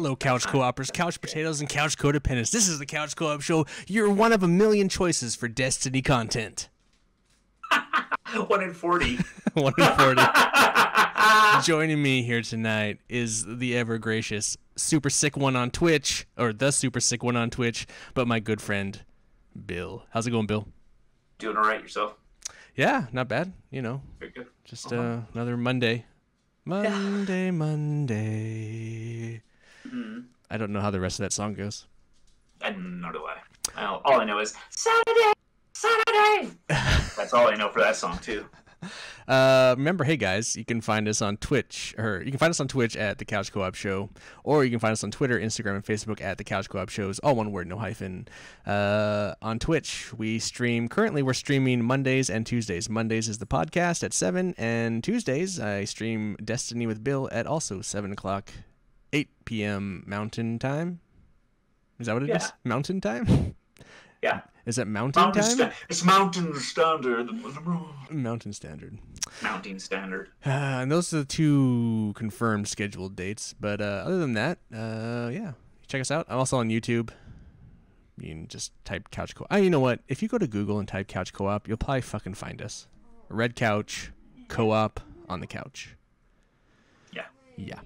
Hello, Couch Co-opers, Couch Potatoes, and Couch Codependents. This is the Couch Co-op Show. You're one of a million choices for Destiny content. 1 in 40. 1 in 40. Joining me here tonight is the ever gracious Super Sick One on Twitch, or the Super Sick One on Twitch, but my good friend, Bill. How's it going, Bill? Doing all right yourself? Yeah, not bad. You know, Very good. just another Monday. Monday. Mm-hmm. I don't know how the rest of that song goes. And nor do I. All I know is Saturday. That's all I know for that song too. Remember, hey guys, you can find us on Twitch, or you can find us on Twitch at the Couch Co-op Show, or you can find us on Twitter, Instagram, and Facebook at the Couch Co-op Shows, all one word, no hyphen. On Twitch, currently we're streaming Mondays and Tuesdays. Mondays is the podcast at 7, and Tuesdays I stream Destiny with Bill at also 7 o'clock, 8 p.m. Mountain Time. Is that what it is? Mountain Time? Yeah. Is that Mountain Time? It's Mountain Standard. Mountain Standard. Mountain Standard. And those are the two confirmed scheduled dates. But other than that, yeah, check us out. I'm also on YouTube. You can just type Couch Co-op. You know what? If you go to Google and type Couch Co-op, you'll probably fucking find us. Red Couch, Co-op, on the couch. Yeah. Yeah.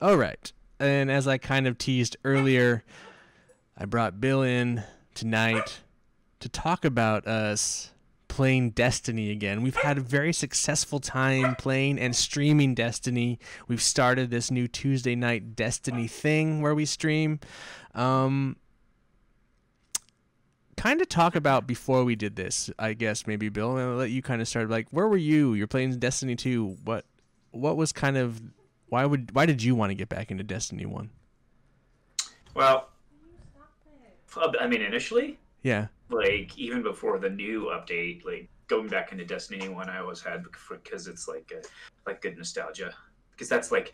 All right. And as I kind of teased earlier, I brought Bill in tonight to talk about us playing Destiny again. We've had a very successful time playing and streaming Destiny. We've started this new Tuesday night Destiny thing where we stream. Kind of talk about before we did this, I guess, maybe, Bill. I'll let you kind of start. Like, where were you? You're playing Destiny 2. What was kind of... Why did you want to get back into Destiny 1? Well, I mean, initially... Yeah. Like, even before the new update, like, going back into Destiny 1, I always had, because it's, like good nostalgia. Because that's, like,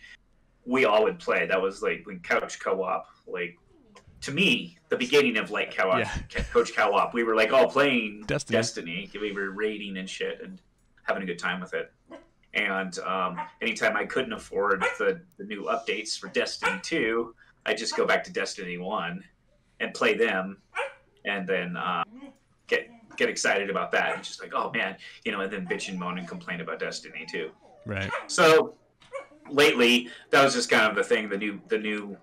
we all would play. That was, like, when Couch Co-op, like, to me, the beginning of, like, Couch Co-op, we were, like, all playing Destiny. We were raiding and shit and having a good time with it. And anytime I couldn't afford the new updates for Destiny 2, I'd just go back to Destiny 1 and play them. And then get excited about that, and just like, oh man, you know, and then bitch and moan and complain about Destiny too. Right. So lately, that was just kind of the thing. The new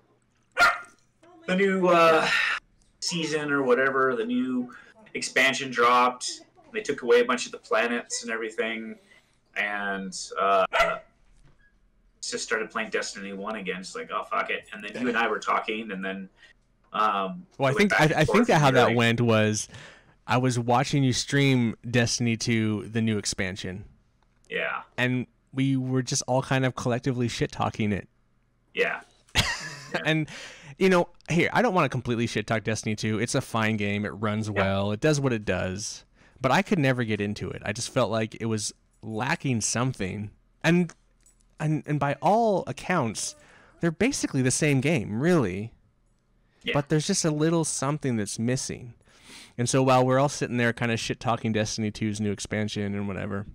season or whatever, the new expansion dropped. They took away a bunch of the planets and everything, and just started playing Destiny 1 again. It's like, oh fuck it. And then you and I were talking, and then. Well, I think that how that went was I was watching you stream Destiny 2, the new expansion. Yeah. And we were just all kind of collectively shit-talking it. Yeah. And, you know, here, I don't want to completely shit-talk Destiny 2. It's a fine game. It runs well. It does what it does. But I could never get into it. I just felt like it was lacking something. And by all accounts, they're basically the same game, really. Yeah. But there's just a little something that's missing. And so while we're all sitting there kind of shit-talking Destiny 2's new expansion and whatever,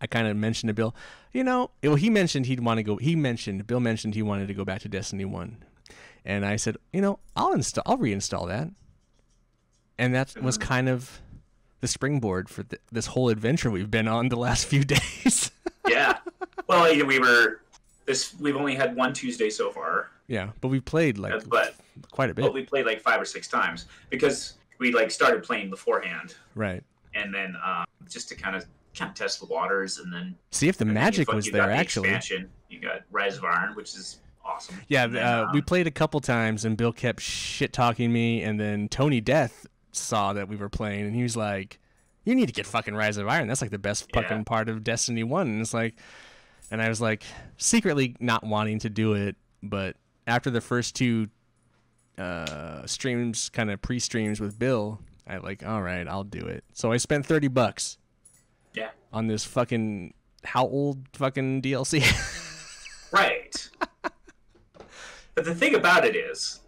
I kind of mentioned to Bill, you know, Bill mentioned he wanted to go back to Destiny 1. And I said, you know, I'll reinstall that. And that was kind of the springboard for this whole adventure we've been on the last few days. Yeah. Well, we've only had one Tuesday so far. Yeah, but we played quite a bit. But we played like 5 or 6 times because we like started playing beforehand. Right. And then just to kind of test the waters, and then see if the magic was there. Actually, expansion. You got Rise of Iron, which is awesome. Yeah, then, we played a couple times, and Bill kept shit talking me, and then Tony Death saw that we were playing, and he was like, "You need to get fucking Rise of Iron. That's like the best fucking part of Destiny 1." And it's like, and I was like, secretly not wanting to do it, but after the first 2 streams, kind of pre-streams with Bill, I like, all right, I'll do it. So I spent $30. Yeah. On this fucking how old fucking DLC. Right. But the thing about it is,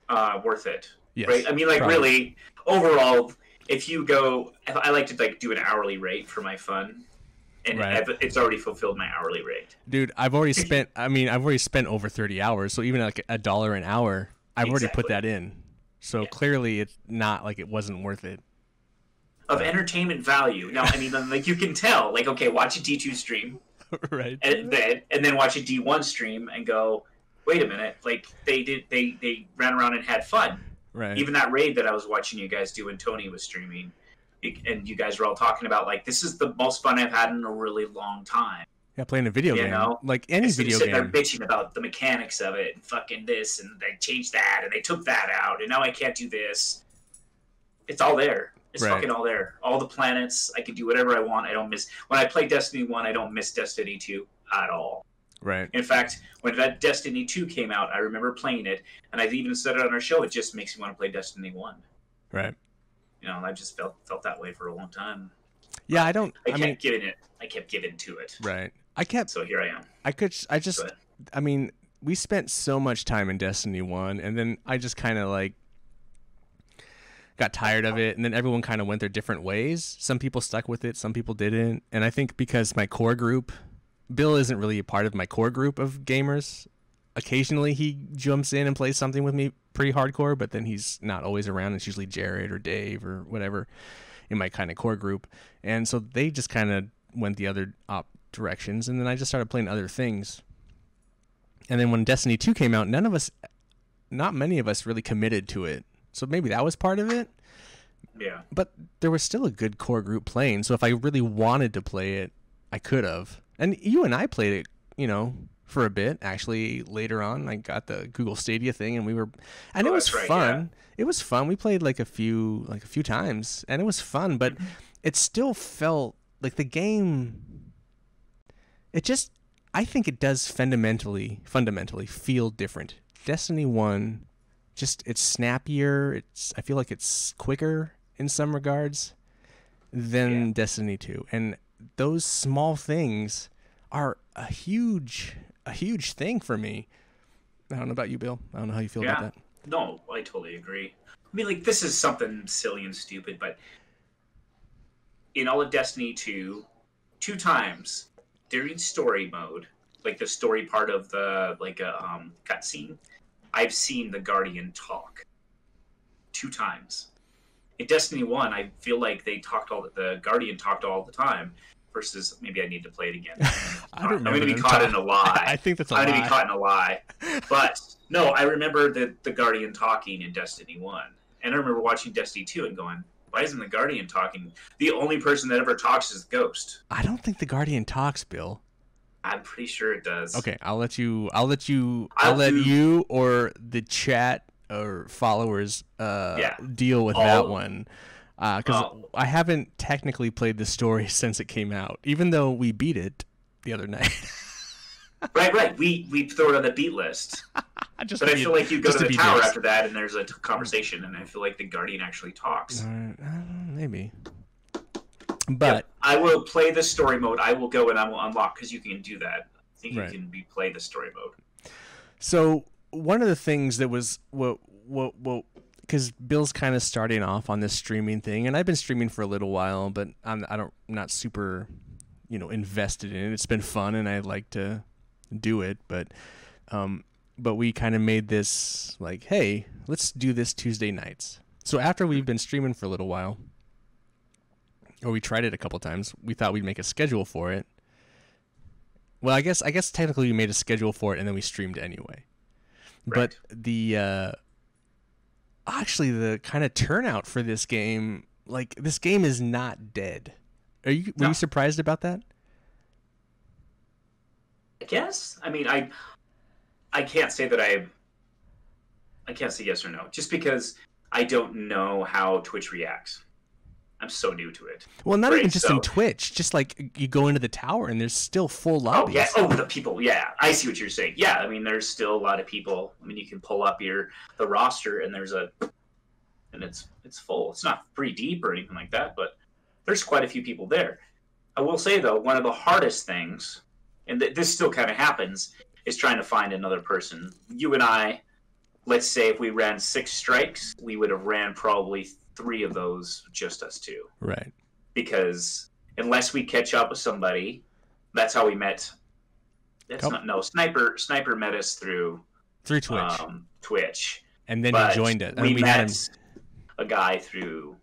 worth it. Yes, right. I mean, like probably. Really, overall, if I like to like do an hourly rate for my fun, and Right. it's already fulfilled my hourly rate. Dude, I've already spent over 30 hours, so even like $1 an hour, I've already put Exactly. that in. So Yeah. clearly it's not like it wasn't worth it. Of entertainment value. Now, I mean, like, you can tell, like, okay, watch a D2 stream, Right. and then watch a D1 stream and go, wait a minute, like, they ran around and had fun. Right. Even that raid that I was watching you guys do when Tony was streaming, and you guys were all talking about, like, this is the most fun I've had in a really long time. Yeah, playing a video You game. know? Like any Instead of video sitting there game. bitching about the mechanics of it and fucking this, and they changed that, and they took that out, and now I can't do this. It's all there. It's Right. fucking all there. All the planets. I can do whatever I want. I don't miss. When I play Destiny 1, I don't miss Destiny 2 at all. Right. In fact, when that Destiny 2 came out, I remember playing it, and I've even said it on our show, it just makes me want to play Destiny 1. Right. You know, I just felt that way for a long time. Yeah, I don't I I mean kept giving it. I kept giving to it. right. I So here I am. But I mean, we spent so much time in Destiny 1 and then I just kind of like got tired of it, and then everyone kind of went their different ways. Some people stuck with it, some people didn't. And I think because my core group, Bill isn't really a part of my core group of gamers. Occasionally he jumps in and plays something with me pretty hardcore, but then he's not always around. It's usually Jared or Dave or whatever in my kind of core group. And so they just kind of went the other directions, and then I just started playing other things. And then when Destiny 2 came out, not many of us really committed to it. So maybe that was part of it. yeah. But there was still a good core group playing. So if I really wanted to play it, I could have. And you and I played it, for a bit. Actually, later on, I got the Google Stadia thing, and it was that's right, fun. It was fun. We played like a few times, and it was fun. But it still felt like the game. I think it does fundamentally feel different. Destiny 1. It's snappier. I feel like it's quicker in some regards than Destiny 2. And those small things are a huge thing for me. I don't know about you, Bill. I don't know how you feel about that. No, I totally agree. I mean, like, this is something silly and stupid, but in all of Destiny 2, 2 times during story mode, like the story part of the cutscene, I've seen the Guardian talk 2 times. In Destiny 1, I feel like the Guardian talked all the time. Versus, maybe I need to play it again. I don't remember. I'm going to be caught in a lie. I think that's a I'm lie. going to be caught in a lie. But no, I remember the Guardian talking in Destiny 1, and I remember watching Destiny 2 and going, "Why isn't the Guardian talking? The only person that ever talks is the Ghost." I don't think the Guardian talks, Bill. I'm pretty sure it does. Okay, I'll let you or the chat or followers deal with that one. Because I haven't technically played the story since it came out, even though we beat it the other night. Right. We throw it on the beat list. But I feel like you go to the tower after that, and there's a conversation, and I feel like the Guardian actually talks. Maybe. But I will play the story mode. I will go and I will unlock, because you can do that. I think Right. you can play the story mode. So one of the things that was because Bill's kind of starting off on this streaming thing, and I've been streaming for a little while, but I'm not super, invested in it. It's been fun, and I like to do it, but we kind of made this like, hey, let's do this Tuesday nights. So after we've been streaming for a little while, or we tried it a couple times, we thought we'd make a schedule for it. Well, I guess technically we made a schedule for it, and then we streamed anyway. Right. But the kind of turnout for this game, like, this game is not dead. Were you surprised about that? I guess. I mean, I can't say that I can't say yes or no, just because I don't know how Twitch reacts. I'm so new to it. Well, not even just in Twitch. Just like you go into the tower and there's still full lobbies. Oh, yeah. Oh, the people. Yeah, I see what you're saying. Yeah, I mean, there's still a lot of people. I mean, you can pull up the roster, and it's full. It's not pretty deep or anything like that, but there's quite a few people there. I will say, though, one of the hardest things, and this still kind of happens, is trying to find another person. You and I, let's say if we ran 6 strikes, we would have ran probably 3 of those, just us 2. Right. Because unless we catch up with somebody. That's how we met. Sniper met us through Twitch, Twitch, and then he joined it. We and met a guy through.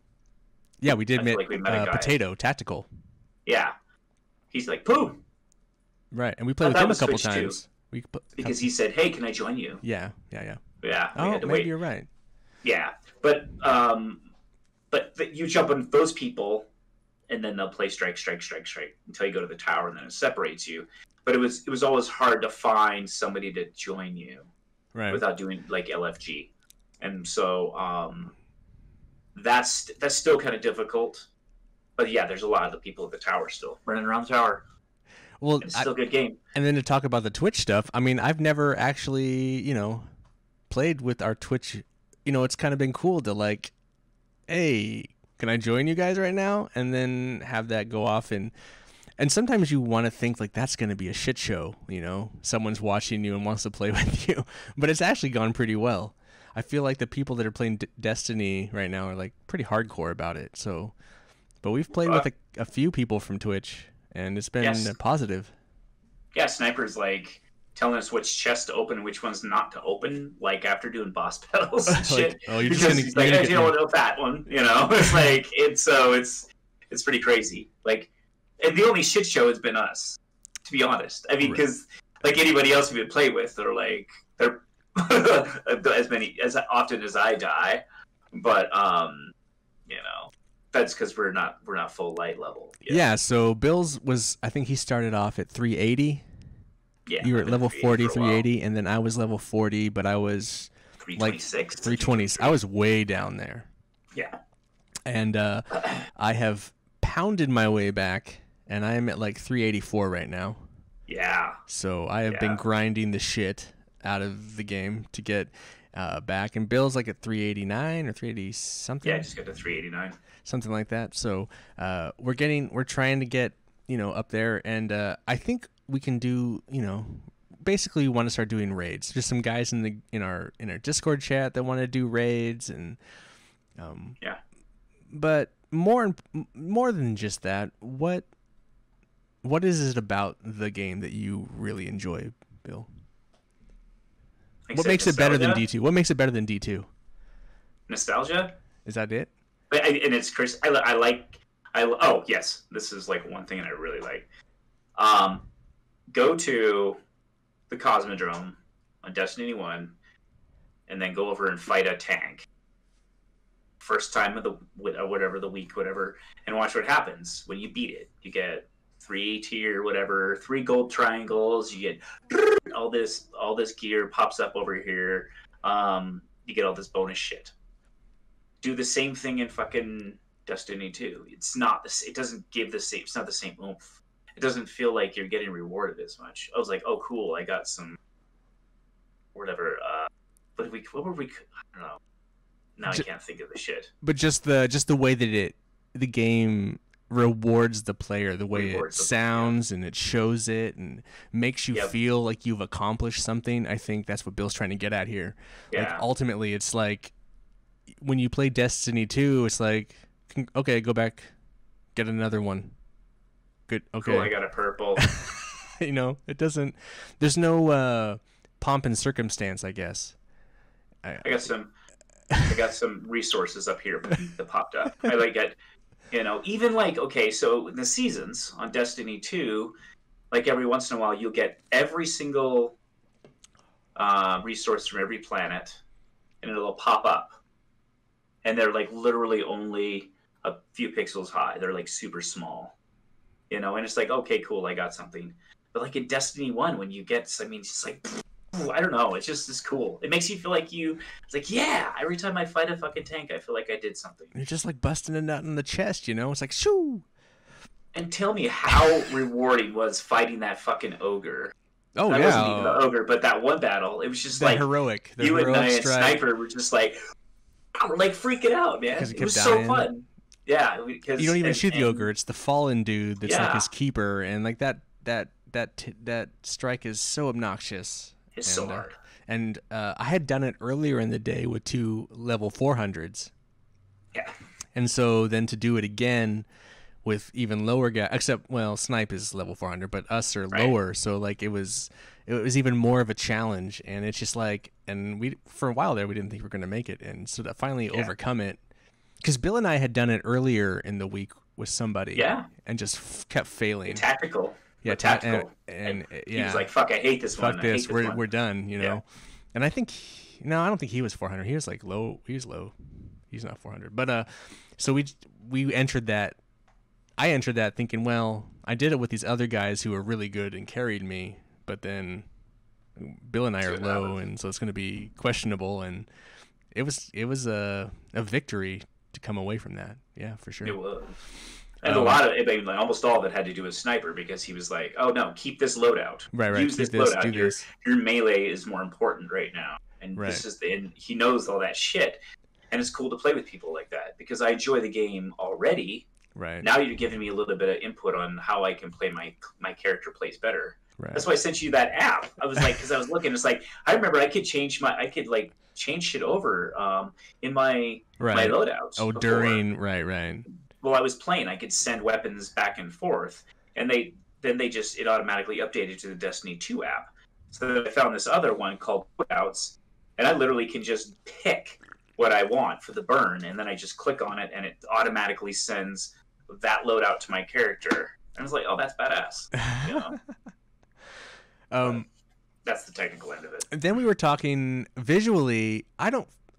Yeah, we did I meet feel like we met a guy. Potato Tactical. Yeah, he's like, "Pooh." Right, and we played with him a couple times. Because he said, "Hey, can I join you?" Yeah. Yeah. Oh, maybe you're right. Yeah, but you jump on those people, and then they'll play strike until you go to the tower, and then it separates you. But it was always hard to find somebody to join you, right, without doing like LFG, and so that's still kind of difficult. But yeah, there's a lot of the people at the tower still running around the tower. Well, it's still a good game. And then to talk about the Twitch stuff, I mean, I've never actually, played with our Twitch. It's kind of been cool to like, hey, can I join you guys right now? And then have that go off. And sometimes you want to think like that's going to be a shit show, someone's watching you and wants to play with you. But it's actually gone pretty well. I feel like the people that are playing Destiny right now are like pretty hardcore about it. So, but we've played with a few people from Twitch. And it's been positive. Yeah, Sniper's like telling us which chests to open and which ones not to open, like after doing boss battles and shit. Oh, you're just he's like, you don't know that one, It's like it's pretty crazy. Like, and the only shit show has been us, to be honest. I mean, because like anybody else we would play with, they're as often as I die, but that's because we're not full light level yet. Yeah, so Bill's was, I think he started off at 380. Yeah, you were at level 40, 380, and then I was level 40, but I was 326. Like 320. I was way down there. Yeah. And I have pounded my way back, and I am at like 384 right now. Yeah. So I have been grinding the shit out of the game to get back, and Bill's like at 389 or 380 something. Yeah, I just got to 389. Something like that. So we're trying to get up there, and I think we can do basically we want to start doing raids. There's some guys in our Discord chat that want to do raids, and but more than just that, what is it about the game that you really enjoy, Bill? What makes it better than D2? What makes it better than D2? Nostalgia? Is that it? And it's Chris. Oh yes, this is like one thing that I really like. Go to the Cosmodrome on Destiny 1, and then go over and fight a tank. First time of the week, and watch what happens when you beat it. You get 3 tier 3 gold triangles. You get all this gear pops up over here. You get all this bonus shit. Do the same thing in fucking Destiny 2. It's not it doesn't give the same. It's not the same oomph. It doesn't feel like you're getting rewarded as much. I was like, oh cool, I got some whatever. What were we? I don't know. Now I can't think of the shit. But just the way that the game rewards the player, the way it sounds and it shows it and makes you feel like you've accomplished something. I think that's what Bill's trying to get at here. Yeah. Like ultimately, it's like when you play Destiny 2, it's like, okay, go back, get another one. Good. Okay. Cool, I got a purple. It doesn't. There's no pomp and circumstance, I guess. I got some resources up here that popped up. I like it. Even like, okay, so in the seasons on Destiny 2, like every once in a while you'll get every single resource from every planet, and it'll pop up. And they're like literally only a few pixels high. They're like super small. And it's like, okay, cool, I got something. But like in Destiny 1, when you get, it's just like, I don't know, it's cool. It makes you feel like it's like, yeah, every time I fight a fucking tank, I feel like I did something. You're just like busting a nut in the chest, It's like, shoo! And tell me how rewarding was fighting that fucking ogre. Oh, that yeah. wasn't even the ogre, but that one battle, it was just the like, heroic. You and I and Sniper were just like freaking out, man. It was dying. so fun. Yeah, because you don't even shoot the ogre. It's the fallen dude that's like his keeper, and like that strike is so obnoxious. It's so hard. And I had done it earlier in the day with 2 level 400s. Yeah. And so then to do it again with even lower guys. Except, well, Snipe is level 400, but us are Right. lower. So like it was even more of a challenge, and it's just like, and we for a while there we didn't think we were gonna make it, and so to finally overcome it, because Bill and I had done it earlier in the week with somebody, Yeah. and just kept failing. Tactical. Yeah, tactical. and He yeah, was like, "Fuck, I hate this one. fuck I hate this, this one." we're done, you know. Yeah. And I think no, I don't think he was 400. He was like low. He was low. He's not 400. But so we entered that. I entered that thinking, well, I did it with these other guys who were really good and carried me, but then Bill and I are low, and so it's going to be questionable. And it was a victory to come away from that. Yeah, for sure. It was. And a lot of it, like, almost all of it had to do with Sniper, because he was like, "Oh no, keep this loadout. Right. Use Keep this this, loadout. do this. Your melee is more important right now." And Right. this is and he knows all that shit. And it's cool to play with people like that, because I enjoy the game already. Right. Now you're giving me a little bit of input on how I can play my character plays better. Right. That's why I sent you that app. I was like, because I was looking, it's like, I remember I could change shit over in my loadouts. Oh, before. during right. While I was playing, I could send weapons back and forth, and it automatically updated to the Destiny 2 app. So I found this other one called Loadouts, and I literally can just pick what I want for the burn, and then I just click on it, and it automatically sends that loadout to my character. And I was like, "Oh, that's badass." You know? That's the technical end of it. Then we were talking visually.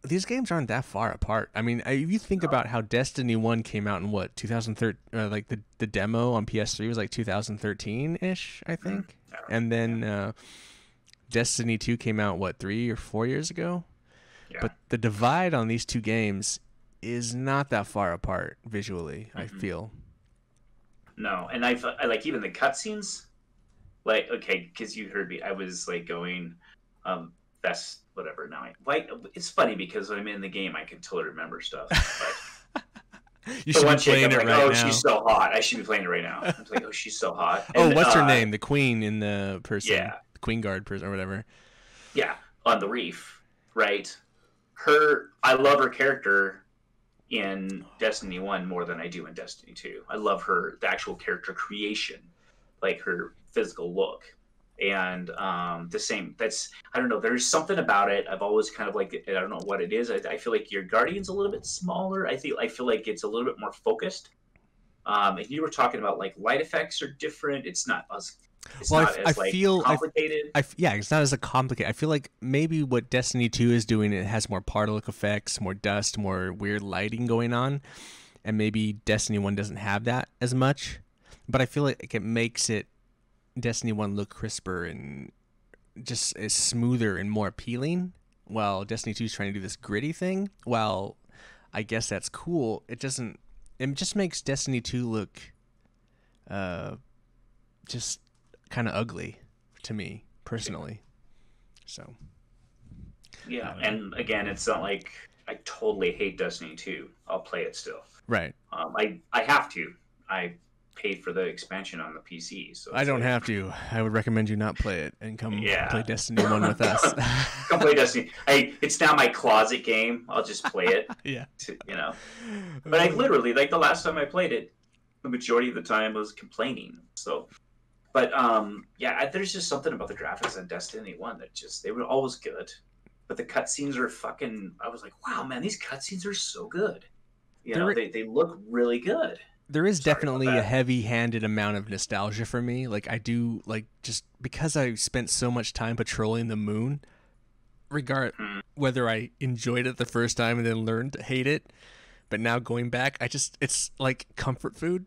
These games aren't that far apart. I mean, if you think about how Destiny 1 came out in what, 2013, like the demo on PS3 was like 2013-ish, I think. And then Destiny 2 came out, what, 3 or 4 years ago? Yeah. But the divide on these two games is not that far apart visually, I feel. No, and I like even the cutscenes, like, okay, because you heard me, I was like going, that's whatever. Now it's funny because when I'm in the game, I can totally remember stuff. But You should be playing it like, right "Oh, now. she's so hot. I should be playing it right now." I'm like, "Oh, she's so hot." Oh, And, what's her name? The queen in the person. Yeah. The queen guard person or whatever. Yeah, on the reef, right? I love her character in Destiny 1 more than I do in Destiny 2. I love the actual character creation, like her physical look. And I don't know, there's something about it. I've always kind of like, I don't know what it is. I feel like your Guardian's a little bit smaller. I feel like it's a little bit more focused. And you were talking about like light effects are different. It's not as complicated. It's not as complicated. I feel like maybe what Destiny 2 is doing, it has more particle effects, more dust, more weird lighting going on, and maybe Destiny 1 doesn't have that as much. But I feel like it makes Destiny 1 look crisper and just is smoother and more appealing, while Destiny 2 is trying to do this gritty thing. While I guess that's cool, it just makes Destiny 2 look just kind of ugly to me personally. So yeah, and again, it's not like I totally hate Destiny 2. I'll play it still. Right. I have to. I paid for the expansion on the PC, so I don't have to. I would recommend you not play it and come play Destiny 1 with us. Come play Destiny. It's now my closet game. I'll just play it. Yeah. But I literally, like, the last time I played it, the majority of the time I was complaining. So, but there's just something about the graphics on Destiny 1 that they were always good. But the cutscenes are I was like, wow, man, these cutscenes are so good. They look really good. There is definitely a heavy-handed amount of nostalgia for me. Like, I do, like, just because I spent so much time patrolling the moon, whether I enjoyed it the first time and then learned to hate it, but now going back, it's like comfort food.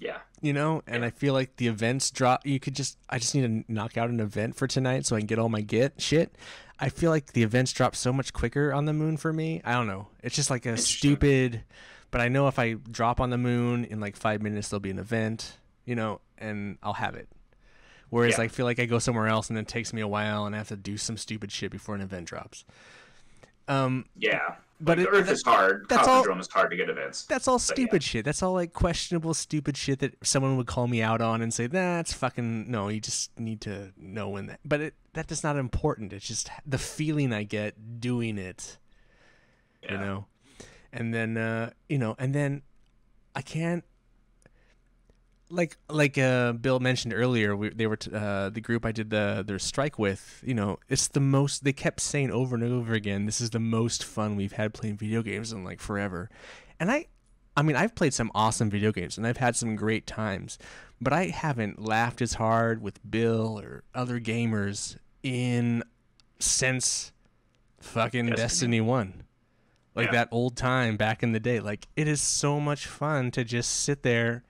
Yeah. And I feel like the events drop. I just need to knock out an event for tonight so I can get all my shit. I feel like the events drop so much quicker on the moon for me. I don't know. It's just like a stupid... But I know if I drop on the moon in like 5 minutes, there'll be an event, and I'll have it. Whereas I feel like I go somewhere else and it takes me a while and I have to do some stupid shit before an event drops. But Earth is hard. Cosmodrome is hard to get events. That's all stupid shit. That's all like questionable, stupid shit that someone would call me out on and say, that's fucking, no, you just need to know when that. But that is not important. It's just the feeling I get doing it, And then, and then I can't Bill mentioned earlier, they were the group I did their strike with. You know, it's the most. They kept saying over and over again, "This is the most fun we've had playing video games in like forever." And I mean, I've played some awesome video games and I've had some great times, but I haven't laughed as hard with Bill or other gamers in since fucking Destiny 1. Like that old time back in the day. Like, it is so much fun to just sit there.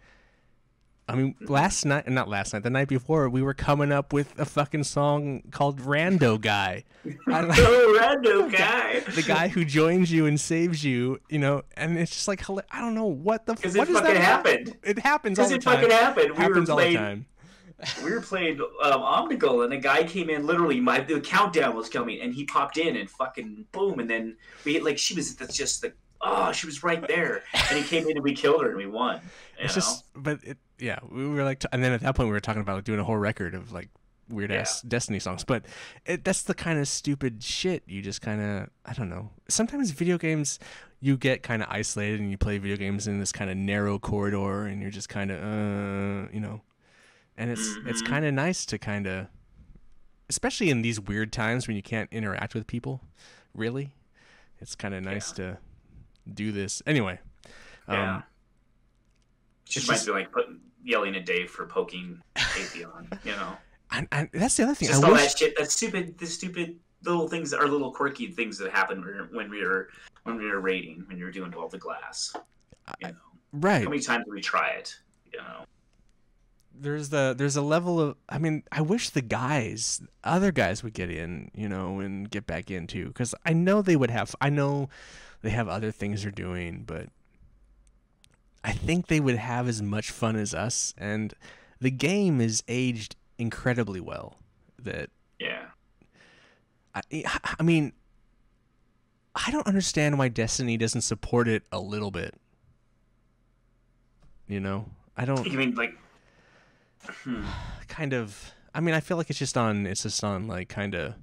I mean, the night before, we were coming up with a fucking song called Rando Guy. Rando Guy. The guy who joins you and saves you, you know, and it's just like, I don't know what the fuck. Because it fucking happened. It happens all the time. Because it fucking happened. Happens all the time. We were playing Omnigul, and a guy came in. Literally, the countdown was coming, and he popped in, and fucking boom, and then she was right there, and he came in, and we killed her, and we won. We were like, and then at that point, we were talking about like, doing a whole record of like weird ass Destiny songs, but that's the kind of stupid shit you just kind of, I don't know. Sometimes video games, you get kind of isolated, and you play video games in this kind of narrow corridor, and you're just kind of, you know. And it's kind of nice to kind of, especially in these weird times when you can't interact with people, really, it's kind of nice to do this. Anyway. Just reminds me like yelling at Dave for poking Atheon, you know. And that's the other thing. Just all that shit, the stupid little things, are little quirky things that happen when we were raiding, when you're doing all the glass, you know. Right. How many times do we try it, you know? There's a level of, I mean, I wish other guys would get in, you know, and get back in too, because I know they have other things they're doing, but I think they would have as much fun as us, and the game is aged incredibly well. I mean, I don't understand why Destiny doesn't support it a little bit. You know, I don't. You mean like? Kind of. I mean, I feel like it's just on like kind of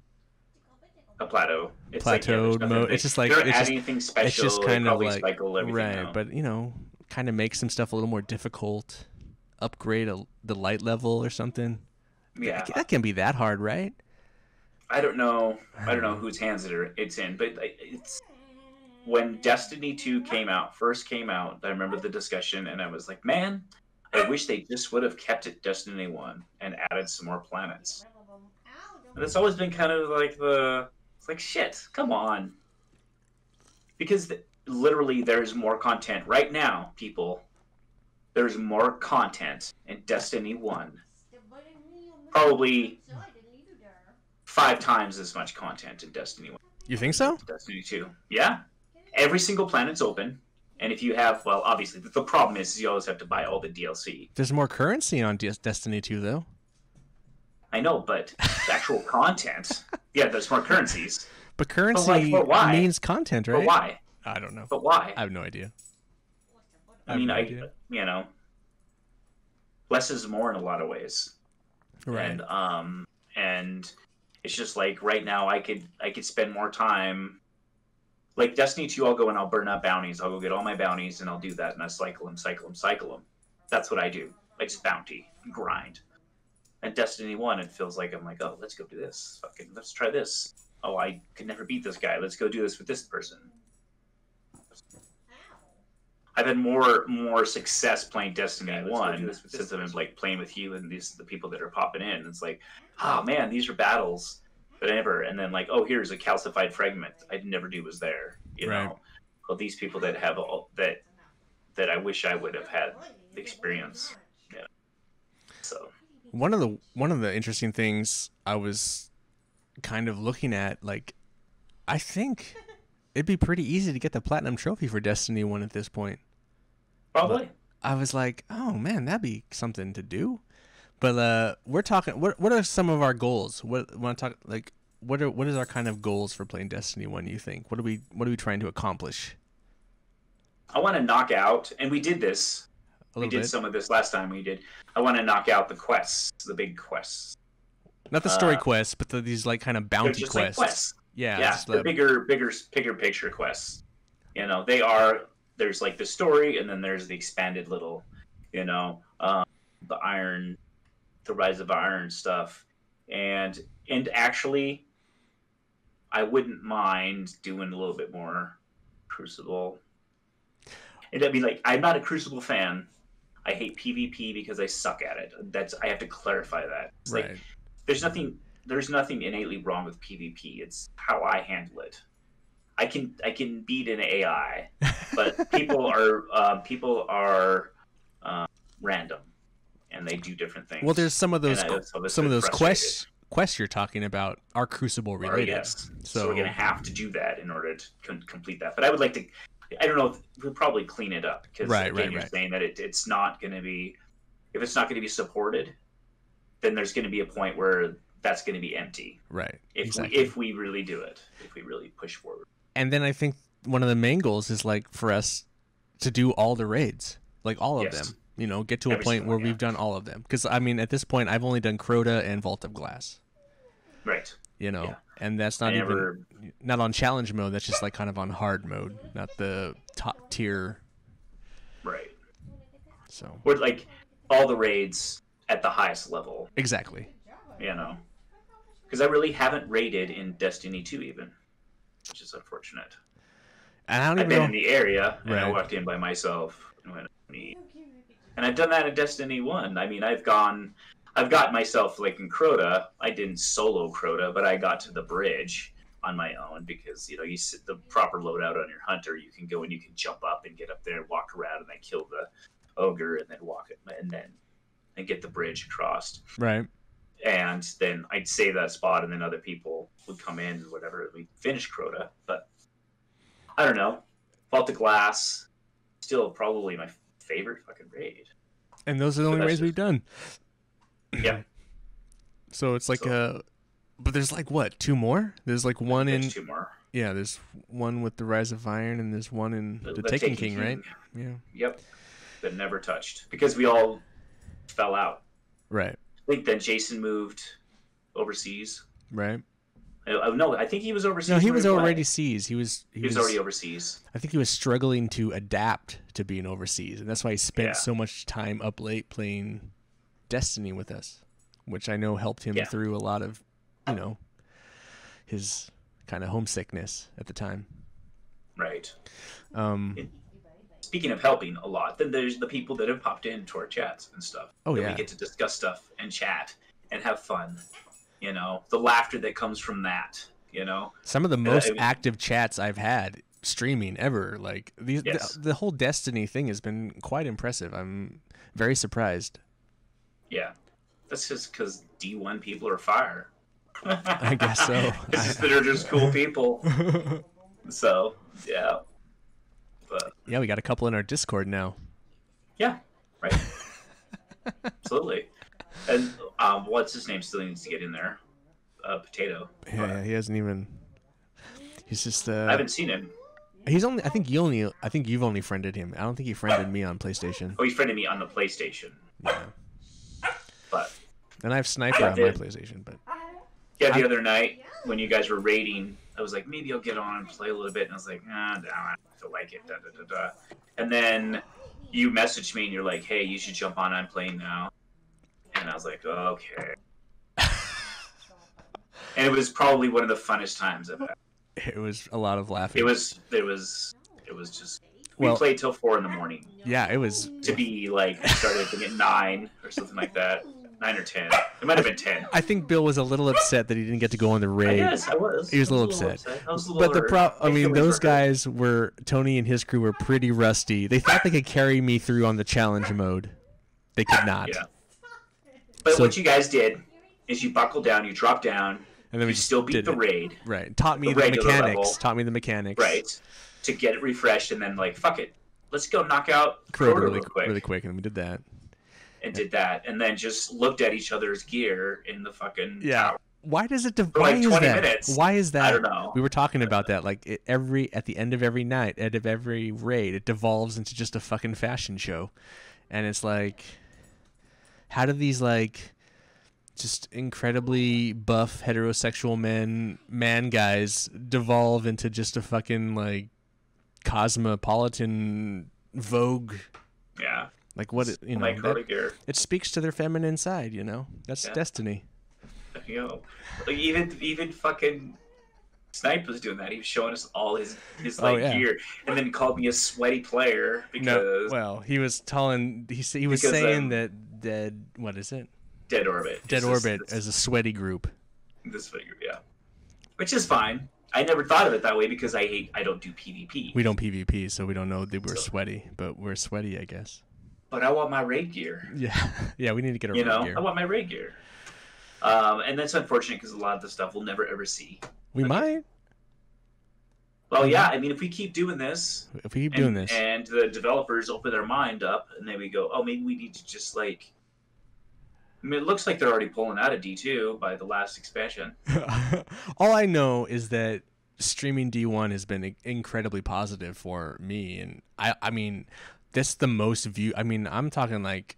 a plateau. It's plateaued like, mode. It's just like anything special. It's just kind of like right, now. But you know, kind of make some stuff a little more difficult. Upgrade the light level or something. Yeah, that can be that hard, right? I don't know. I don't know whose hands it's in, but it's when Destiny 2 first came out. I remember the discussion, and I was like, man, I wish they just would have kept it Destiny 1 and added some more planets. And it's always been kind of like it's like, shit, come on. Because literally there's more content right now, people. There's more content in Destiny 1. Probably 5 times as much content in Destiny 1. You think so? Destiny 2. Yeah. Every single planet's open. And if you have, well, obviously, the problem is you always have to buy all the DLC. There's more currency on Destiny 2, though. I know, but the actual content, yeah, there's more currencies. But currency means content, right? But why? I don't know. But why? I have no idea. I mean, you know, less is more in a lot of ways. Right. And it's just like right now I could spend more time. Like Destiny 2, I'll go and I'll burn up bounties. I'll go get all my bounties and I'll do that, and I cycle them. That's what I do. I just bounty and grind. And Destiny 1, it feels like I'm like, oh, let's go do this. Fucking, let's try this. Oh, I could never beat this guy. Let's go do this with this person. I've had more success playing Destiny 1 since I've been like playing with you and the people that are popping in. It's like, oh man, these are battles that I never. And then like, oh, here's a calcified fragment I never knew was there. You know, well, these people that have that I wish I would have had the experience. Yeah. So one of the interesting things I was kind of looking at, like, I think it'd be pretty easy to get the platinum trophy for Destiny 1 at this point. Probably. But I was like, oh man, that'd be something to do. But we're talking. What are some of our goals? What is our kind of goals for playing Destiny 1? You think? What are we trying to accomplish? I want to knock out, and we did this. We did some of this last time. I want to knock out the quests, the big quests. Not the story quests, but these like kind of bounty just quests. Like quests. Yeah, the bigger picture quests. You know, there's like the story, and then there's the expanded little, you know. the Rise of Iron stuff, and actually, I wouldn't mind doing a little bit more Crucible. And I mean, like, I'm not a Crucible fan. I hate PvP because I suck at it. I have to clarify that. It's Right. like there's nothing innately wrong with PvP. It's how I handle it. I can beat an AI, but people are random, and they do different things. Well, there's some of those frustrated. quests you're talking about are Crucible related. Yes. So we're gonna have to do that in order to complete that. But I would like to. I don't know. We'll probably clean it up because you're saying that it's not going to be. If it's not going to be supported, then there's going to be a point where that's going to be empty. Right. If we really do it, if we really push forward. And then I think one of the main goals is like for us to do all the raids, like all of them. You know, get to a point where we've done all of them. Because I mean, at this point, I've only done Crota and Vault of Glass. Right. You know, and that's not not on challenge mode. That's just like kind of on hard mode, not the top tier. Right. So we're like all the raids at the highest level. Exactly. You know, because I really haven't raided in Destiny 2 even, which is unfortunate. And I don't I've even been in the area, and Right. I walked in by myself and went, and I've done that in Destiny 1. I mean, I've got myself, like in Crota, I didn't solo Crota, but I got to the bridge on my own because, you know, you sit the proper loadout on your hunter, you can go and you can jump up and get up there and walk around and then kill the ogre and then walk it and get the bridge across. Right. And then I'd save that spot and then other people would come in and whatever. We finish Crota, but I don't know. Vault of Glass, still probably my favorite fucking raid. And those are the only raids we've done. Yeah. So it's like but there's like what, 2 more? There's like one There's 2 more. Yeah, there's one with the Rise of Iron and there's one in the Taken King, right? Yeah. Yep. That never touched because we all fell out. Right. I think then Jason moved overseas. Right. No, I think he was overseas. No, he was already seas. He was already overseas. I think he was struggling to adapt to being overseas, and that's why he spent Yeah. so much time up late playing Destiny with us, which I know helped him through a lot of, you know, his kind of homesickness at the time. Right. Speaking of helping a lot, then there's the people that have popped into our chats and stuff. Oh, that yeah. We get to discuss stuff and chat and have fun. You know, the laughter that comes from that, you know. Some of the most active chats I've had streaming ever. Like the whole Destiny thing has been quite impressive. I'm very surprised. Yeah. That's just because D1 people are fire. I guess so. They're just cool people. So, yeah. But yeah, we got a couple in our Discord now. Yeah, right. Absolutely. And what's his name still needs to get in there? Potato. Yeah, he hasn't even. He's just. I haven't seen him. He's only. I think you've only friended him. I don't think he friended me on PlayStation. Oh, he friended me on the PlayStation. Yeah. But. And I have Sniper on my PlayStation, but. Yeah, the other night when you guys were raiding, I was like, maybe I'll get on and play a little bit, and I was like, I don't feel like it. Da, da, da, da. And then you messaged me and you're like, hey, you should jump on. I'm playing now. And I was like, okay. And it was probably one of the funnest times I've had. It was a lot of laughing. It was just. We played till 4 a.m. Yeah, it was. To be like, started I think at 9 or something like that. 9 or 10. It might have been 10. I think Bill was a little upset that he didn't get to go on the raid. Yes, I was. He was a little upset. But I mean, those guys were, Tony and his crew were pretty rusty. They thought they could carry me through on the challenge mode. They could not. Yeah. But what you guys did is you buckled down, you dropped down, and then you still beat the raid. Right. Taught me the mechanics. Right. To get it refreshed, and then like, fuck it. Let's go knock out Crota really quick, and we did that. And then just looked at each other's gear in the fucking tower. Why does it? For like 20 minutes. Why is that? I don't know. We were talking about that. Like at the end of every night, end of every raid, it devolves into just a fucking fashion show, and it's like, how do these like just incredibly buff heterosexual man guys devolve into just a fucking like cosmopolitan Vogue? Yeah. Like what Oh my Crota gear. it speaks to their feminine side, you know. That's Yeah. Destiny. You know, like even fucking Snipe was doing that. He was showing us all his Oh, yeah. gear, and then called me a sweaty player No, because well, he was telling he was Because, saying that Dead, what is it? Dead Orbit. Dead is Orbit as a sweaty group. this figure, yeah, which is fine. I never thought of it that way because I don't do PvP. We don't PvP, so we don't know that we're So- sweaty, but we're sweaty, I guess. But I want my raid gear. Yeah, yeah, we need to get our You raid know, gear. I want my raid gear. And that's unfortunate because a lot of the stuff we'll never ever see. We might Well, yeah, I mean, if we keep doing this, if we keep doing this. and the developers open their mind up, and then we go, oh, maybe we need to just like. I mean, it looks like they're already pulling out of D2 by the last expansion. All I know is that streaming D1 has been incredibly positive for me, and I mean, that's the most view. I mean, I'm talking like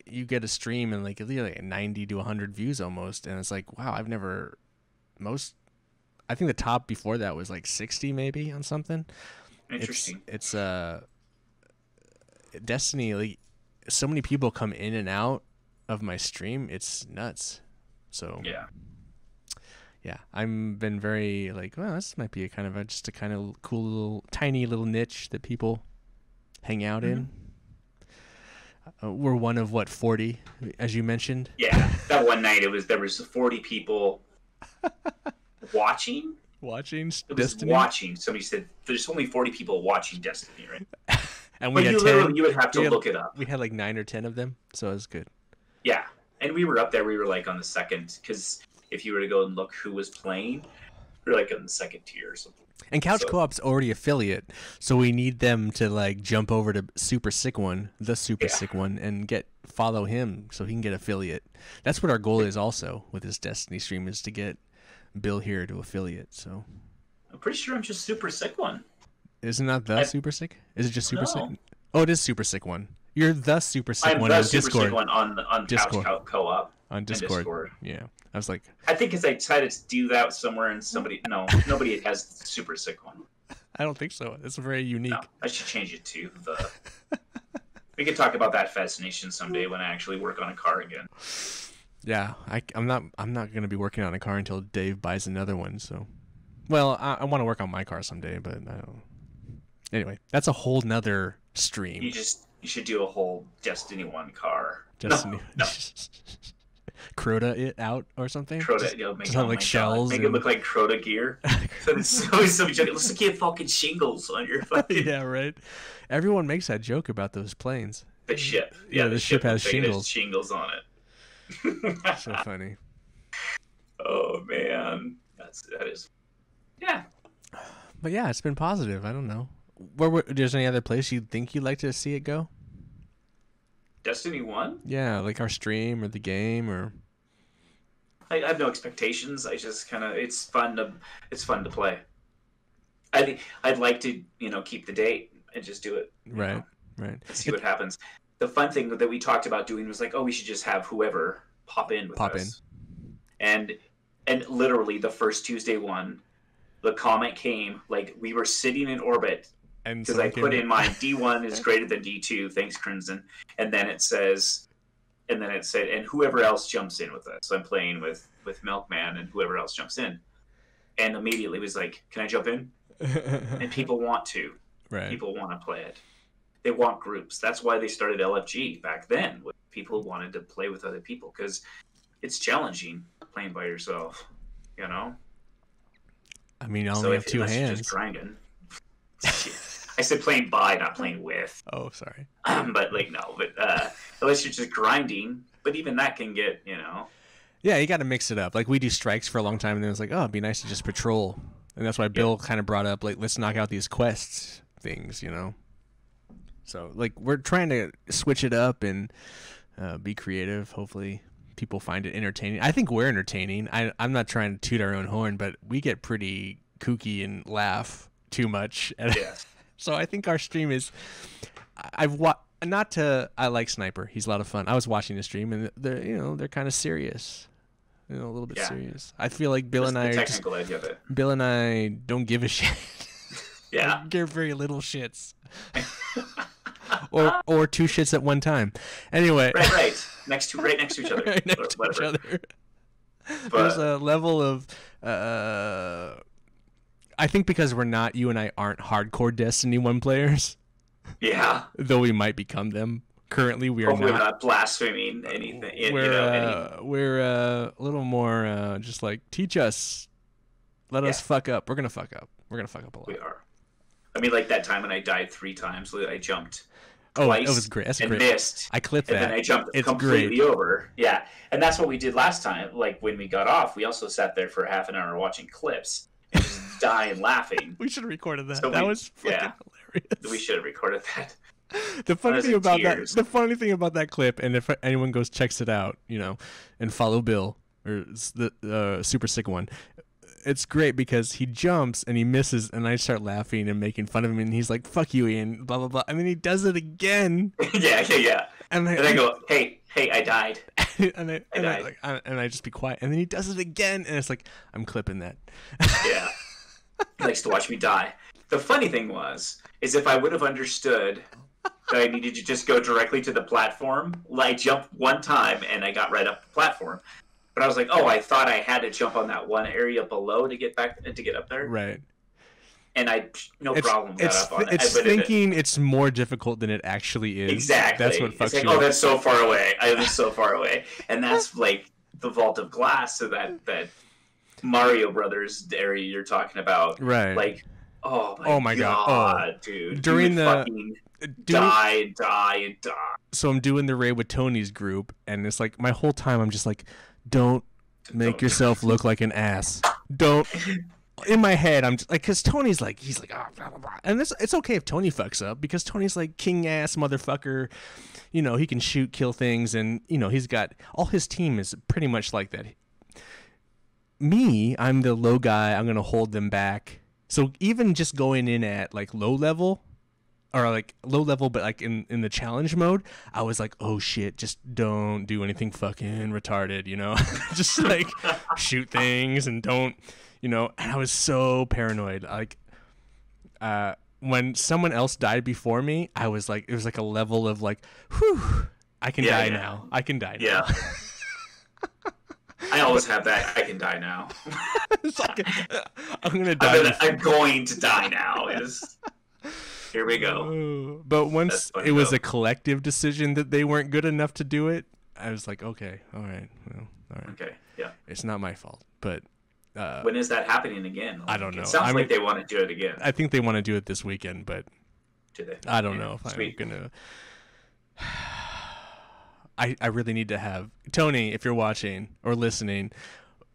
you get a stream and like 90 to 100 views almost, and it's like, wow, I've never I think the top before that was like 60 maybe on something. Interesting. It's Destiny, like so many people come in and out of my stream, it's nuts. So yeah, I've been very like, well, this might be a kind of just a kind of cool little tiny little niche that people hang out in. We're one of 40, as you mentioned. Yeah, that one night there was 40 people watching. Watching It was Destiny, watching. Somebody said there's only 40 people watching Destiny, right? and we But had you 10. you would have to look it up. We had like 9 or 10 of them, so it was good. Yeah, and we were up there. We were like on the second, because if you were to go and look who was playing, we were like on the second tier or something. And Couch So- Co-op's already affiliate, so we need them to like jump over to Super Sick One, the Super Yeah. Sick One, and follow him so he can get affiliate. That's what our goal is also with this Destiny stream, is to get Bill here to affiliate. So I'm pretty sure I'm just super sick one. isn't that the Super Sick? Is it just Super Sick? No. Oh, it is Super Sick One. You're the Super Sick I'm One the on super Discord. sick one on Discord. Couch Co-op. On and Discord. Yeah, I was like, I think because I decided to do that somewhere and nobody has the super sick one. I don't think so. It's very unique. No, I should change it to the. We could talk about that fascination someday when I actually work on a car again. Yeah, I'm not gonna be working on a car until Dave buys another one. So, well, I want to work on my car someday, but I don't. Anyway, that's a whole nother stream. You should do a whole Destiny 1 car. Destiny. No. Crota it out or something. Crota, Just- make, just have, oh like my God, shells make it and- look like Crota gear. So it's always some joke. It looks like you have fucking shingles on your fucking yeah, right. Everyone makes that joke about those planes. the ship. Yeah, the ship has looks like it shingles. shingles on it. So funny. Oh man, that is. Yeah, But yeah, it's been positive. I don't know. There's any other place you think you'd like to see it go? Destiny 1. Yeah, like our stream or the game or. I have no expectations. I just kind of it's fun to play. I'd like to keep the date and just do it. Right, right. And see what happens. The fun thing that we talked about doing was like, oh, we should just have whoever pop in with us. And literally the first Tuesday one, the comment came like we were sitting in orbit And because I put in my D1 is greater than D2. Thanks, Crimson. And then it said, and whoever else jumps in with us. So I'm playing with Milkman and whoever else jumps in. And immediately it was like, can I jump in? And people want to. Right. People want to play it. They want groups. That's why they started LFG back then. With people who wanted to play with other people because it's challenging playing by yourself. I mean, I only have two unless you're hands. just grinding. I said playing by, not playing with. Oh, sorry. But unless you're just grinding, but even that can get, Yeah, you got to mix it up. Like we do strikes for a long time, and then it's like, oh, it'd be nice to just patrol, and that's why Bill kind of brought up like, let's knock out these quests things, So like we're trying to switch it up and be creative. Hopefully, people find it entertaining. I think we're entertaining. I'm not trying to toot our own horn, but we get pretty kooky and laugh too much. Yeah. So I think our stream is. I like Sniper. He's a lot of fun. I was watching the stream, and they're kind of serious. A little bit serious. I feel like Bill and I the technical edge of it. Bill and I don't give a shit. Yeah. Give very little shits. or two shits at one time. Anyway, right, right next to each other, right next to each other. But There's a level of I think because you and I aren't hardcore Destiny 1 players, yeah, though we might become them. Currently, we are hopefully not. we're not blaspheming anything. We're a little more just like, teach us, let us fuck up. We're gonna fuck up. We're gonna fuck up a lot. We are. I mean, like that time when I died 3 times, I jumped Oh, twice. it was great. That's and great. Missed. I clipped and that. then I jumped It's completely great. over. Yeah, and that's what we did last time. Like when we got off, we also sat there for half an hour watching clips and just dying laughing. We should have recorded that. So That was fucking hilarious. We should have recorded that. The funny thing about tears. the funny thing about that clip, and if anyone goes checks it out, and follow Bill or the super sick one, it's great because he jumps and he misses, and I start laughing and making fun of him, and he's like, "Fuck you, Ian," blah blah blah, and then he does it again. yeah. And I go, hey, I died. and I just be quiet, and then he does it again, and it's like, I'm clipping that. Yeah, he likes to watch me die. The funny thing is if I would have understood that I needed to just go directly to the platform, I jumped one time and I got right up the platform. But I was like, I thought I had to jump on that one area below to get back to get up there. Right. And I problem got up on it. It's thinking it's more difficult than it actually is. Exactly. That's what fucks it's like, you up. that's so far away. I was so far away. And that's like the vault of glass, so that Mario Brothers area you're talking about. Right. Like, oh my god, dude. During die. So I'm doing the raid with Tony's group, and it's like my whole time I'm just like, don't make yourself look like an ass. Don't. In my head, I'm just like, because Tony's like, he's like, blah, blah, blah. And it's okay if Tony fucks up, because Tony's like king ass motherfucker. He can shoot, kill things, and he's got all his team is pretty much like that. Me, I'm the low guy. I'm gonna hold them back. So even just going in at like low level, but like in the challenge mode, I was like, oh shit, just don't do anything fucking retarded, just like shoot things and don't, and I was so paranoid. Like, when someone else died before me, I was like, it was like a level of like, whew, I can die now. I can die now. Yeah. I always have that. I can die now. It's like, I'm gonna die. I'm going to die now. Here we go. But once it was a collective decision that they weren't good enough to do it, I was like, okay, all right, well, all right. Okay, yeah. It's not my fault, but when is that happening again? I don't know. It sounds like they want to do it again. I think they want to do it this weekend, but do they? I don't know if I'm gonna. I really need to have Tony, if you're watching or listening,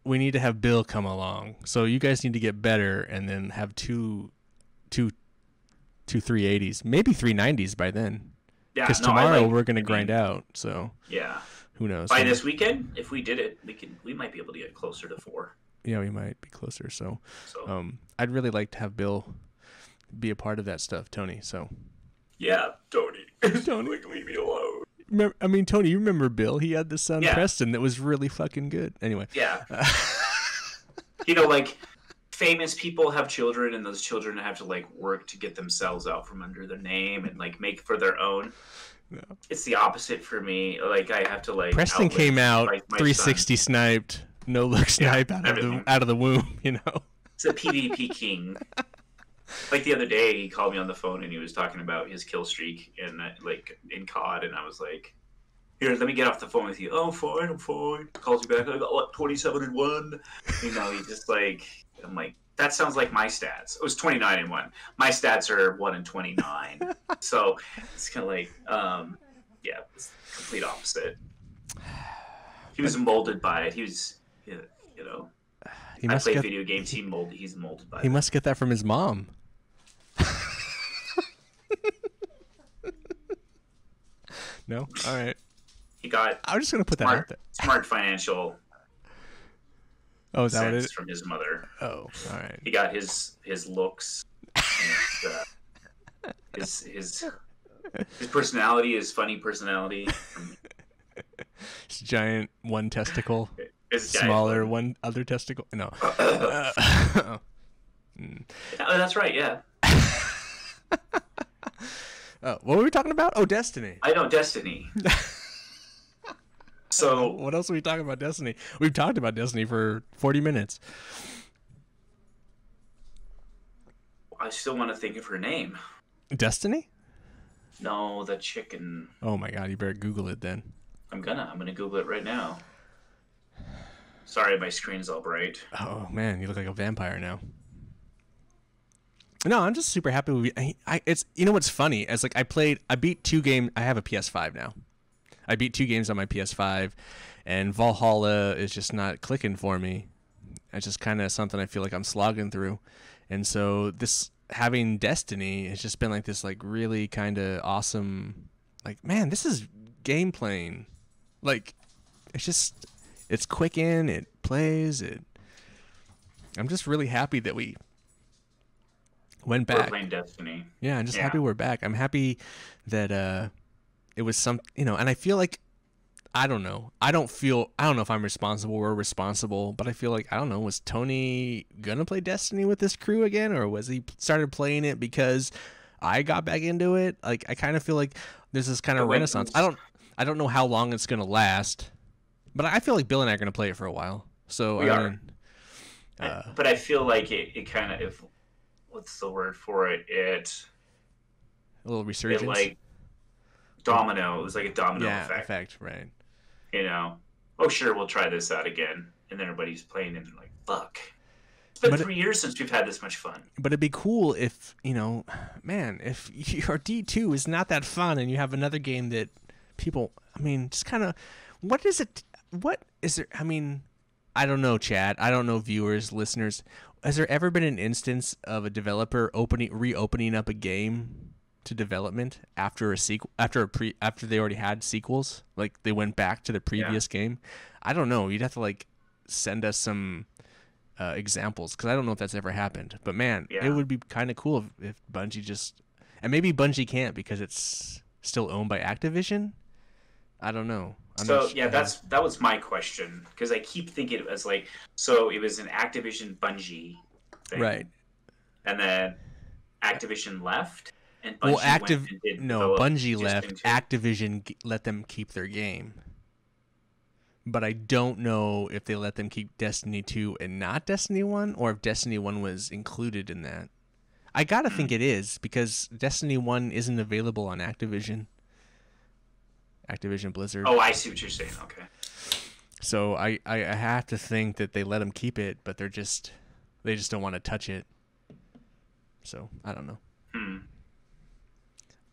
we need to have Bill come along. So you guys need to get better and then have two 380s, maybe 390s by then. Yeah, because tomorrow we're gonna grind out. So yeah, who knows? By this weekend, if we did it, we might be able to get closer to 4. Yeah, we might be closer. So. I'd really like to have Bill be a part of that stuff, Tony. So yeah, Tony, leave me alone. Tony, you remember Bill? He had this son, Preston, that was really fucking good. Anyway. Yeah. Like, famous people have children, and those children have to, like, work to get themselves out from under their name and, like, make for their own. No. It's the opposite for me. Like, I have to, like... Preston came out, my 360 son. Sniped, no-look snipe out of the womb, It's a PvP king. Like the other day, he called me on the phone and he was talking about his kill streak in COD, and I was like, "Here, let me get off the phone with you." "Oh, I'm fine." Calls me back. "I got 27-1." He just like, I'm like, that sounds like my stats. It was 29-1. My stats are 1-29. So it's kind of like, it's complete opposite. He was molded by it. He was, I play video games. He's molded by it. He must get that from his mom. No? All right. He got... I'm just going to put that out there. Smart financial... Oh, is that what it is? From his mother. Oh, all right. He got his looks. And, his personality, his funny personality. His giant one testicle. Smaller one other testicle. No. That's right. Yeah. Oh, what were we talking about? Oh, Destiny. I know Destiny. So What else are we talking about Destiny? We've talked about Destiny for 40 minutes. I still want to think of her name. Destiny? No, the chicken. Oh my god, you better Google it then. I'm gonna Google it right now. Sorry, my screen's all bright. Oh man, you look like a vampire now. No, I'm just super happy with it's you know what's funny? As like I beat 2 games. I have a PS5 now. I beat 2 games on my PS5 and Valhalla is just not clicking for me. It's just kind of something I feel like I'm slogging through. And so this having Destiny has just been like this like really kind of awesome like man, this is game playing. Like it's quick in, it plays, I'm just really happy that we went back. We're playing Destiny. Yeah, I'm just happy we're back. I'm happy that it was some, and I feel like I don't know if I'm responsible or responsible, but I feel like I don't know, was Tony gonna play Destiny with this crew again, or was he started playing it because I got back into it? Like I kind of feel like there's this kind of renaissance. I don't know how long it's gonna last, but I feel like Bill and I are gonna play it for a while. So we are. But I feel like it kind of what's the word for it? A little resurgence. It like domino. It was like a domino effect, right? Oh sure, we'll try this out again, and then everybody's playing and they're like, "Fuck." It's been 3 years since we've had this much fun. But it'd be cool if man, if your D2 is not that fun and you have another game that people, just kind of, what is it? What is there? I don't know, chat. I don't know, viewers, listeners. Has there ever been an instance of a developer reopening up a game to development after a sequel, after they already had sequels? Like they went back to the previous game? I don't know. You'd have to like send us some examples because I don't know if that's ever happened. But man, it would be kind of cool if Bungie just, and maybe Bungie can't because it's still owned by Activision. I don't know. That was my question because I keep thinking it as like, so it was an Activision Bungie thing, right? And then Activision left, and Bungie Bungie left. Activision let them keep their game, but I don't know if they let them keep Destiny 2 and not Destiny 1, or if Destiny 1 was included in that. I gotta think it is because Destiny 1 isn't available on Activision Blizzard. Oh, I see what you're saying. Okay. So I have to think that they let them keep it, but they just don't want to touch it. So I don't know.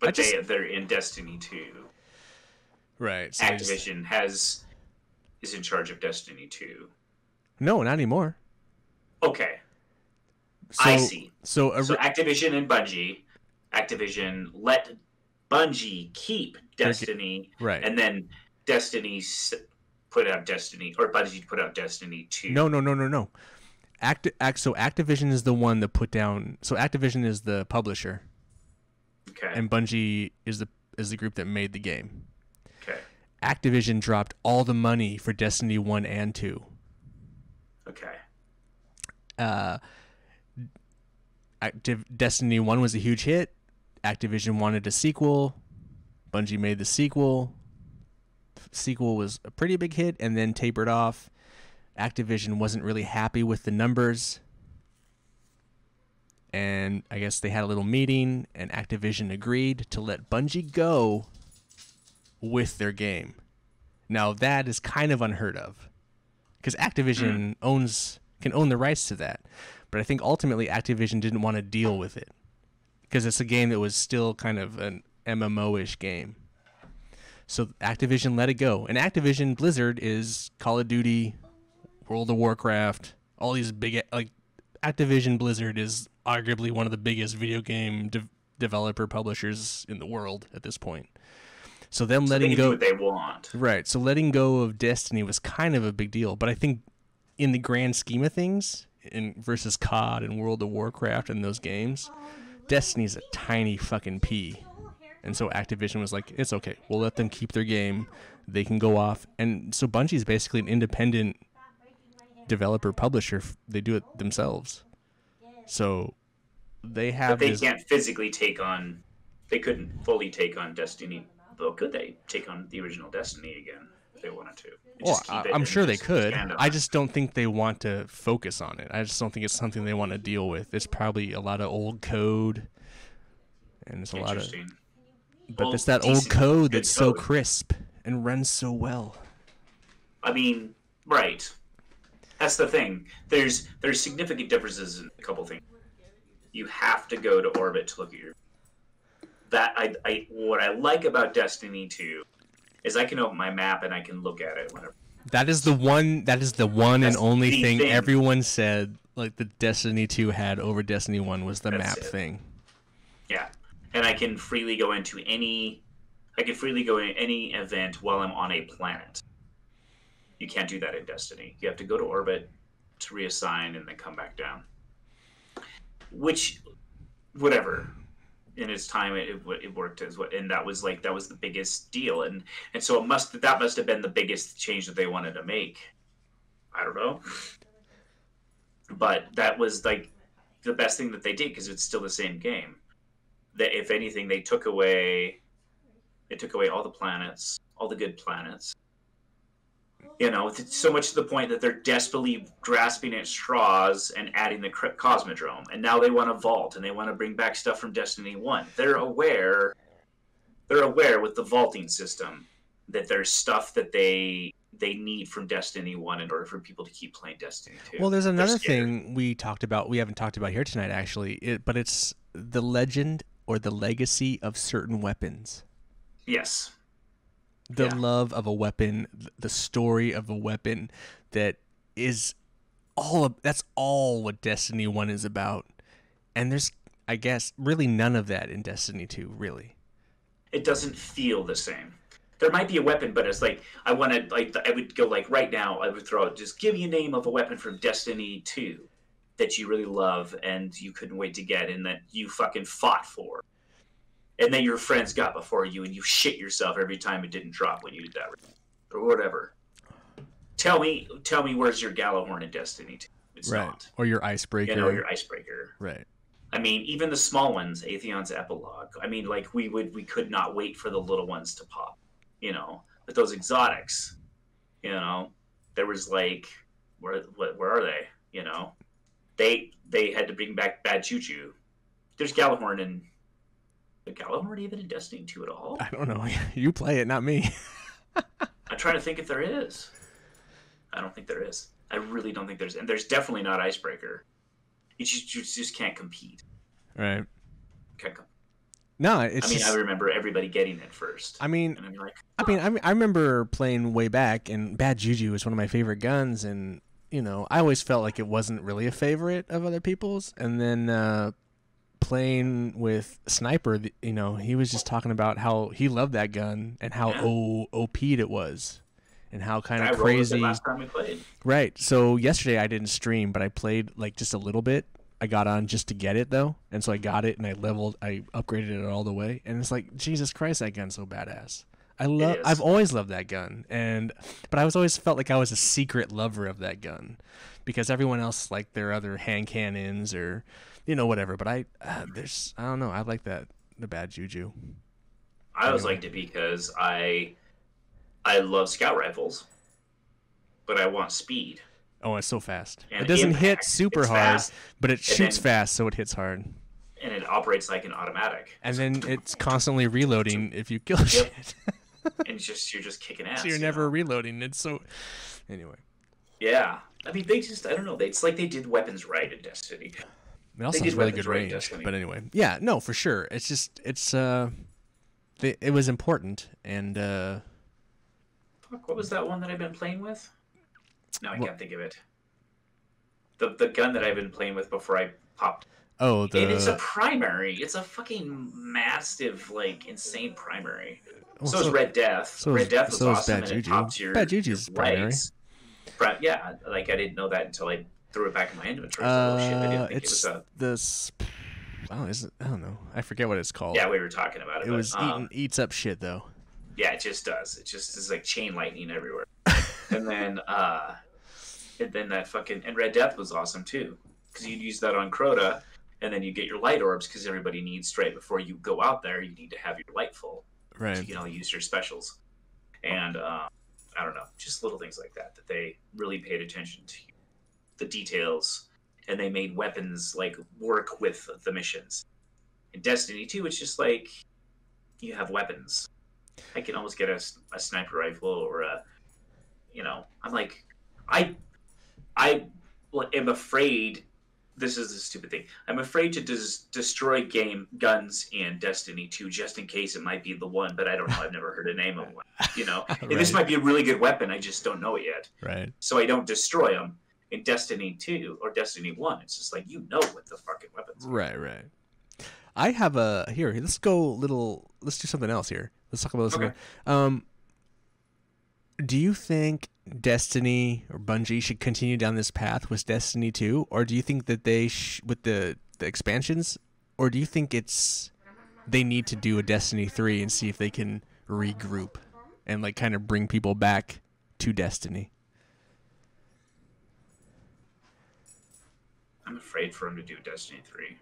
But they're in Destiny 2. Right. So Activision is in charge of Destiny 2. No, not anymore. Okay. I see. So Activision and Bungie. Activision let Bungie keep Destiny, right? And then Destiny put out Destiny, or Bungie put out Destiny 2. No. So Activision is the one that put down. So Activision is the publisher. Okay. And Bungie is the group that made the game. Okay. Activision dropped all the money for Destiny 1 and 2. Okay. Destiny 1 was a huge hit. Activision wanted a sequel. Bungie made the sequel. Sequel was a pretty big hit and then tapered off. Activision wasn't really happy with the numbers. And I guess they had a little meeting and Activision agreed to let Bungie go with their game. Now that is kind of unheard of because Activision can own the rights to that. But I think ultimately Activision didn't want to deal with it because it's a game that was still kind of an MMO-ish game. So Activision let it go. And Activision Blizzard is Call of Duty, World of Warcraft, all these big, like Activision Blizzard is arguably one of the biggest video game developer publishers in the world at this point. So them letting go, do what they want. Right. So letting go of Destiny was kind of a big deal, but I think in the grand scheme of things, versus COD and World of Warcraft and those games, Destiny's a tiny fucking pea. And so Activision was like, it's okay. We'll let them keep their game. They can go off. And so Bungie's basically an independent developer publisher. They do it themselves. So they have But they can't physically take on they couldn't fully take on Destiny. Though could they take on the original Destiny again if they wanted to? Well, I'm sure they could. stand on I it. just don't think they want to focus on it. I just don't think it's something they want to deal with. It's probably a lot of old code, and it's a lot of. Interesting. But Well, it's that old decent, code good that's so code. crisp and runs so well. I mean, right. That's the thing. There's significant differences in a couple things. You have to go to orbit to look at your. That what I like about Destiny 2 is I can open my map and I can look at it whenever. That is the one. That is the one and That's only the thing thing. everyone said. Like the Destiny 2 had over Destiny 1 was the That's map it. thing. Yeah, and I can freely go into any. I can freely go in any event while I'm on a planet. You can't do that in Destiny. You have to go to orbit to reassign and then come back down. Which, whatever. In its time, it worked as what, and that was the biggest deal, and so that must have been the biggest change that they wanted to make. I don't know, but that was like the best thing that they did because it's still the same game. That if anything, they took away all the planets, all the good planets. You know, so much to the point that they're desperately grasping at straws and adding the Cosmodrome. And now they want to vault, and they want to bring back stuff from Destiny 1. They're aware with the vaulting system that there's stuff that they need from Destiny 1 in order for people to keep playing Destiny 2. Well, there's They're another scared. thing we haven't talked about here tonight, actually, but it's the legend or the legacy of certain weapons. Yes. The Yeah. love of a weapon, the story of a weapon that is that's all what Destiny 1 is about. And there's, I guess, really none of that in Destiny 2, really. It doesn't feel the same. There might be a weapon, but it's like I would go like right now. I would throw out just give me a name of a weapon from Destiny 2 that you really love and you couldn't wait to get, and that you fucking fought for, and then your friends got before you, and you shit yourself every time it didn't drop when you did that, or whatever. Tell me, where's your Gallahorn in Destiny 2? It's not. Or your icebreaker. You know, your icebreaker. Right. I mean, even the small ones, Atheon's Epilogue. I mean, like we could not wait for the little ones to pop. You know, but those exotics, you know, there was like, where are they? You know, they had to bring back Bad Juju. There's Gallahorn and the Gallahorn even in Destiny 2 at all? I don't know. You play it, not me. I'm trying to think if there is. I don't think there is. I really don't think there's, and there's definitely not Icebreaker. You just can't compete. Right. Can't compete. No, it's I mean, just, I remember everybody getting it first. I mean, And I'm like, I remember playing way back, and Bad Juju was one of my favorite guns, and you know, I always felt like it wasn't really a favorite of other people's. And then playing with Sniper, you know, he was just talking about how he loved that gun and how OP'd it was, and how kind I of rolled with it crazy. last time we played. Right. So yesterday I didn't stream, but I played like just a little bit. I got on just to get it though, and so I got it and I upgraded it all the way, and it's like Jesus Christ, that gun's so badass. is. I've always loved that gun, but I was always felt like I was a secret lover of that gun, because everyone else liked their other hand cannons or, you know, whatever. But I don't know, I like the Bad Juju. I always liked it because I love scout rifles, but I want speed. Oh, it's so fast. And It doesn't hit impact. super It's hard, fast, but it shoots then- fast, so it hits hard. and it operates like an automatic. And then it's constantly reloading if you kill shit. And you're just kicking ass. So you're you never know? reloading. It's so. Anyway, Yeah. I mean, I don't know. It's like they did weapons right in Destiny. it also They has did really weapons good right in range. Destiny. But anyway, yeah, no, for sure. It's just it was important, and Fuck, what was that one that I've been playing with? No, I can't think of it. The gun that I've been playing with before I popped. And it's a primary. It's a fucking massive, like, insane primary. So is Red Death. Red Death was awesome, and it pops your Bad Juju's your primary. legs. Yeah, like I didn't know that until I threw it back in my inventory. So, oh shit, I didn't think it It's was a. this. Oh, is it? I don't know. I forget what it's called. Yeah, we were talking about it. It but, was eats up shit though. Yeah, it just does. It just is like chain lightning everywhere. and then that fucking and Red Death was awesome too, because you'd use that on Crota, and then you get your light orbs because everybody needs straight before you go out there. You need to have your light full, Right. so you can all use your specials. And I don't know, just little things like that they really paid attention to the details, and they made weapons like work with the missions. In Destiny 2, it's just like you have weapons. I can almost get a sniper rifle or a, I'm like, I am afraid. This is a stupid thing. I'm afraid to destroy guns in Destiny 2 just in case it might be the one, but I don't know. I've never heard a name of one. And this might be a really good weapon. I just don't know it yet. Right. So I don't destroy them. In Destiny 2 or Destiny 1, it's just like, what the fucking weapons are. Right. I have here. Let's do something else here. Let's talk about this. Okay. Do you think Destiny or Bungie should continue down this path with Destiny 2, or do you think that they with the expansions, or do you think they need to do a Destiny 3 and see if they can regroup and like kind of bring people back to Destiny? I'm afraid for them to do Destiny 3.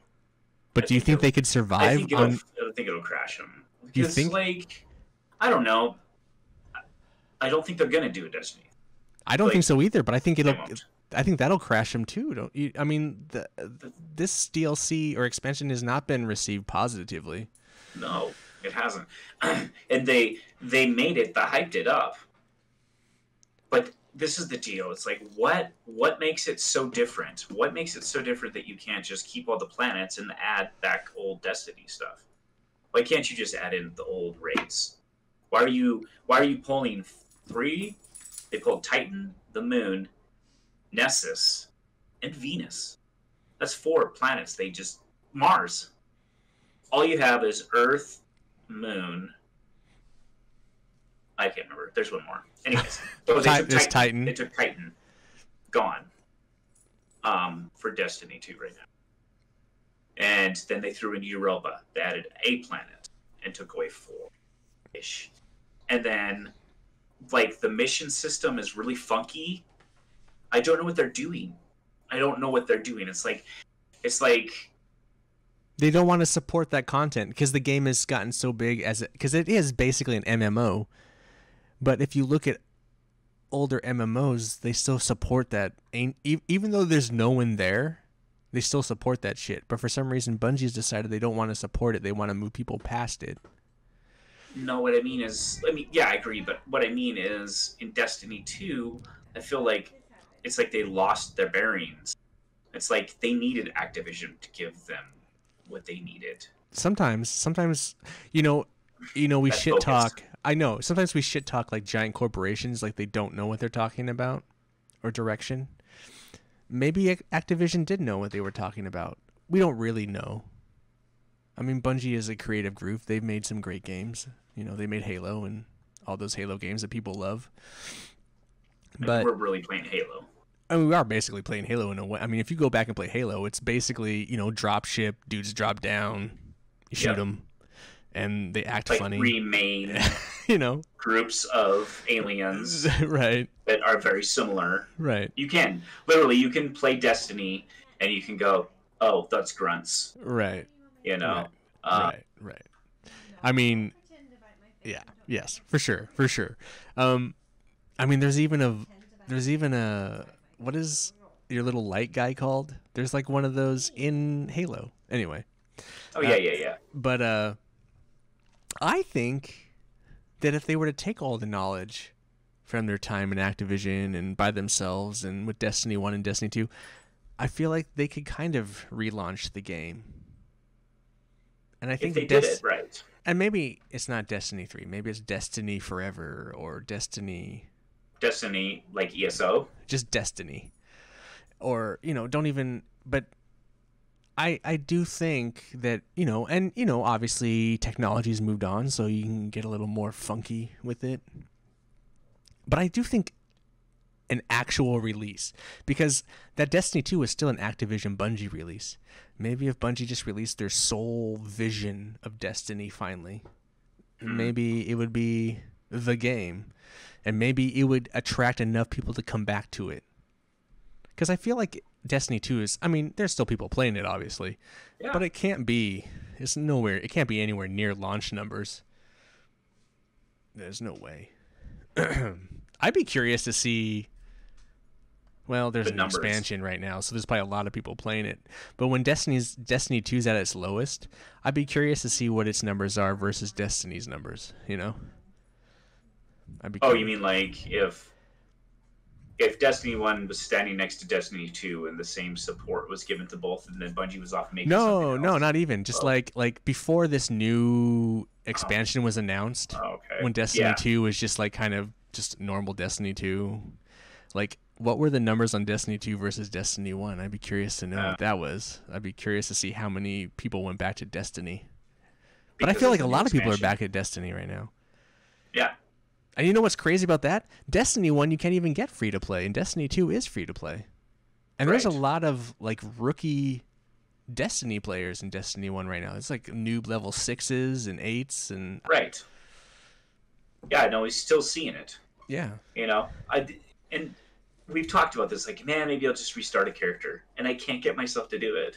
But do you think they could survive? I think it'll crash them. Do you think? Like, I don't know. I don't think they're gonna do a Destiny. I don't think so either. But I think I think that'll crash them too. Don't you? I mean, this DLC or expansion has not been received positively. No, it hasn't. And they made it. They hyped it up. But this is the deal. It's like, what makes it so different? What makes it so different that you can't just keep all the planets and add back old Destiny stuff? Why can't you just add in the old raids? Why are you pulling 3? They pulled Titan, the Moon, Nessus, and Venus. That's 4 planets. Mars. All you have is Earth, Moon. I can't remember. There's one more. Anyways, Titan. They took Titan. Gone. For Destiny 2 right now. And then they threw in Europa. They added a planet and took away 4-ish. And then, like, the mission system is really funky. I don't know what they're doing. It's like they don't want to support that content because the game has gotten so big because it is basically an MMO. But if you look at older MMOs, they still support that. Even though there's no one there, they still support that shit. But for some reason, Bungie's decided they don't want to support it. They want to move people past it. No, what I mean is, yeah, I agree. But what I mean is, in Destiny 2, I feel like it's like they lost their bearings. It's like they needed Activision to give them what they needed. Sometimes, we shit talk. I know. Sometimes we shit talk like giant corporations, like they don't know what they're talking about or direction. Maybe Activision did know what they were talking about. We don't really know. I mean, Bungie is a creative group. They've made some great games. They made Halo and all those Halo games that people love. But we're really playing Halo. I mean, we are basically playing Halo in a way. I mean, if you go back and play Halo, it's basically, drop ship, dudes drop down, you shoot them, and they act like funny. 3 main, groups of aliens, right? That are very similar. Right. You can play Destiny, and you can go, oh, that's grunts. Right. Right. I mean, yeah, yes, for sure. I mean, there's even a what is your little light guy called? There's like one of those in Halo. Anyway. Oh yeah. But I think that if they were to take all the knowledge from their time in Activision and by themselves and with Destiny 1 and Destiny 2, I feel like they could kind of relaunch the game. And I think if they did it right. And maybe it's not Destiny 3. Maybe it's Destiny Forever or Destiny like ESO. Just Destiny. Or, don't even... But I do think that, obviously technology's moved on, so you can get a little more funky with it. But I do think an actual release, because that Destiny 2 is still an Activision Bungie release. Maybe if Bungie just released their sole vision of Destiny finally, maybe it would be the game, and maybe it would attract enough people to come back to it. Because I feel like Destiny 2 is, I mean, there's still people playing it, obviously. Yeah. But it can't be, it can't be anywhere near launch numbers. There's no way. I'd be curious to see, well, there's an expansion right now, so there's probably a lot of people playing it. But when Destiny 2's at its lowest, I'd be curious to see what its numbers are versus Destiny's numbers, you know? You mean like if Destiny 1 was standing next to Destiny 2 and the same support was given to both, and then Bungie was off making something else? No, not even. Just like before this new expansion was announced, when Destiny 2 was just like kind of just normal Destiny 2, like what were the numbers on Destiny 2 versus Destiny 1? I'd be curious to know what that was. I'd be curious to see how many people went back to Destiny. But I feel like a lot of people are back at Destiny right now. Yeah. And you know what's crazy about that? Destiny 1 you can't even get free to play, and Destiny 2 is free to play. And there's a lot of like rookie Destiny players in Destiny 1 right now. It's like noob level 6s and 8s and Right. Yeah, no, he's still seeing it. Yeah. You know, and we've talked about this, like, man, maybe I'll just restart a character, and I can't get myself to do it.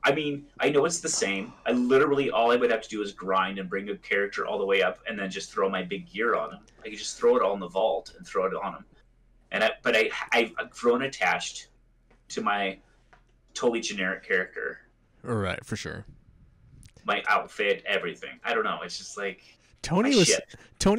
I mean, I know it's the same. All I would have to do is grind and bring a character all the way up, and then just throw my big gear on him. I could just throw it all in the vault and throw it on him. But I've grown attached to my totally generic character. All right, for sure. My outfit, everything. I don't know. It's just like Tony